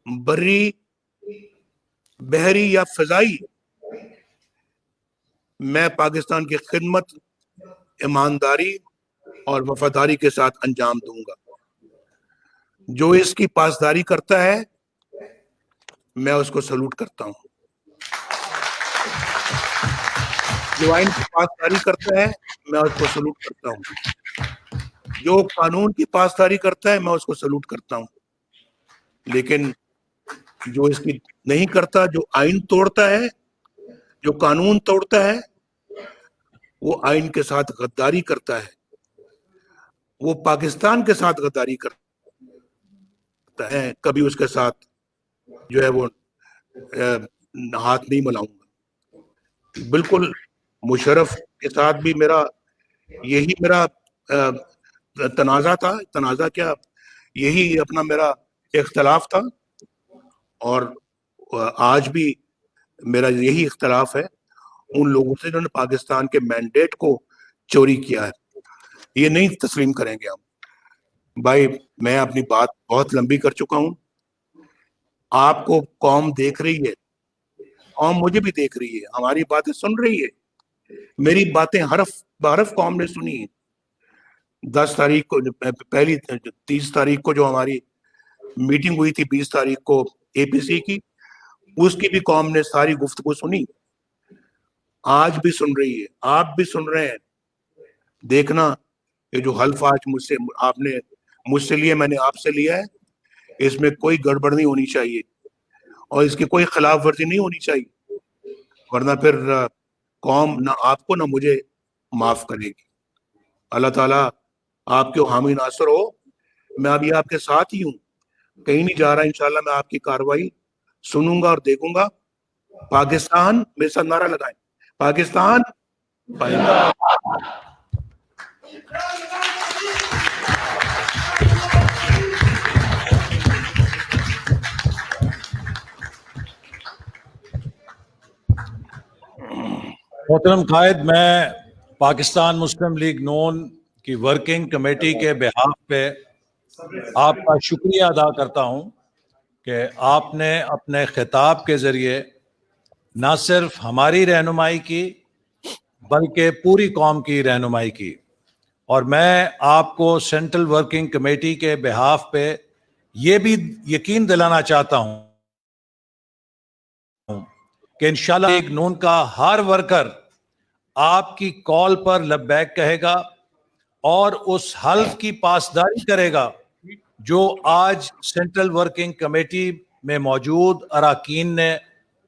بری، بحری یا فضائی میں پاکستان کی خدمت ایمانداری اور وفاداری کے ساتھ انجام دوں گا۔ جو اس کی پاسداری کرتا ہے میں اس کو سلوٹ کرتا ہوں، جو آئین کی پاسداری کرتا ہے میں اس کو سلوٹ کرتا ہوں، جو قانون کی پاسداری کرتا ہے میں اس کو سلوٹ کرتا ہوں، لیکن جو اس کی نہیں کرتا، جو آئین توڑتا ہے، جو قانون توڑتا ہے، وہ آئین کے ساتھ غداری کرتا ہے، وہ پاکستان کے ساتھ غداری کرتا ہے۔ کبھی اس کے ساتھ جو ہے وہ ہاتھ نہیں ملاؤں گا۔ بالکل مشرف کے ساتھ بھی یہی میرا تنازع تھا، تنازع کیا، یہی اپنا میرا اختلاف تھا، اور آج بھی میرا یہی اختلاف ہے ان لوگوں سے جنہوں نے پاکستان کے مینڈیٹ کو چوری کیا ہے۔ یہ نہیں تسلیم کریں گے ہم۔ بھائی میں اپنی بات بہت لمبی کر چکا ہوں، آپ کو قوم دیکھ رہی ہے، قوم مجھے بھی دیکھ رہی ہے، ہماری باتیں سن رہی ہے، میری باتیں حرف بحرف قوم نے سنی ہے۔ 10 تاریخ کو، پہلی 30 تاریخ کو جو ہماری میٹنگ ہوئی تھی، 20 تاریخ کو اے پی سی کی، اس کی بھی قوم نے ساری گفتگو سنی، آج بھی سن رہی ہے، آپ بھی سن رہے ہیں۔ دیکھنا یہ جو حلف آج آپ نے مجھ سے لیا، میں نے آپ سے لیا ہے، اس میں کوئی گڑبڑ نہیں ہونی چاہیے اور اس کی کوئی خلاف ورزی نہیں ہونی چاہیے، ورنہ پھر قوم نہ آپ کو نہ مجھے معاف کرے گی۔ اللہ تعالیٰ آپ کے حامی ناصر ہو۔ میں ابھی آپ کے ساتھ ہی ہوں، کہیں نہیں جا رہا، انشاءاللہ میں آپ کی کارروائی سنوں گا اور دیکھوں گا۔ پاکستان، میرے ساتھ نعرہ لگائیں، پاکستان پائندہ۔ محترم قائد، میں پاکستان مسلم لیگ نون کی ورکنگ کمیٹی کے بہاف پہ آپ کا شکریہ ادا کرتا ہوں کہ آپ نے اپنے خطاب کے ذریعے نہ صرف ہماری رہنمائی کی بلکہ پوری قوم کی رہنمائی کی، اور میں آپ کو سینٹرل ورکنگ کمیٹی کے بہاف پہ یہ بھی یقین دلانا چاہتا ہوں کہ انشاءاللہ لیگ نون کا ہر ورکر آپ کی کال پر لبیک کہے گا اور اس حلف کی پاسداری کرے گا جو آج سینٹرل ورکنگ کمیٹی میں موجود اراکین نے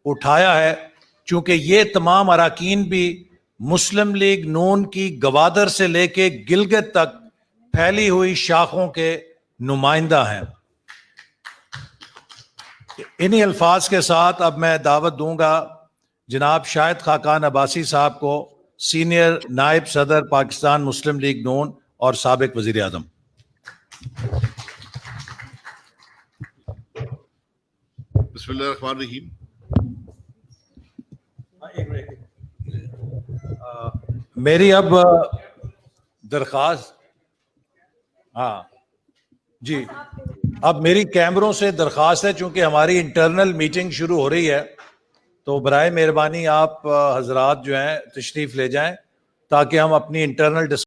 اٹھایا ہے، چونکہ یہ تمام اراکین بھی مسلم لیگ نون کی گوادر سے لے کے گلگت تک پھیلی ہوئی شاخوں کے نمائندہ ہیں۔ انہی الفاظ کے ساتھ اب میں دعوت دوں گا جناب شاہد خاقان عباسی صاحب کو، سینئر نائب صدر پاکستان مسلم لیگ نون اور سابق وزیر اعظم۔ بسم اللہ الرحمن الرحیم۔ میری اب درخواست، ہاں جی، اب میری کیمروں سے درخواست ہے، چونکہ ہماری انٹرنل میٹنگ شروع ہو رہی ہے، تو برائے مہربانی آپ حضرات جو ہیں تشریف لے جائیں تاکہ ہم اپنی انٹرنل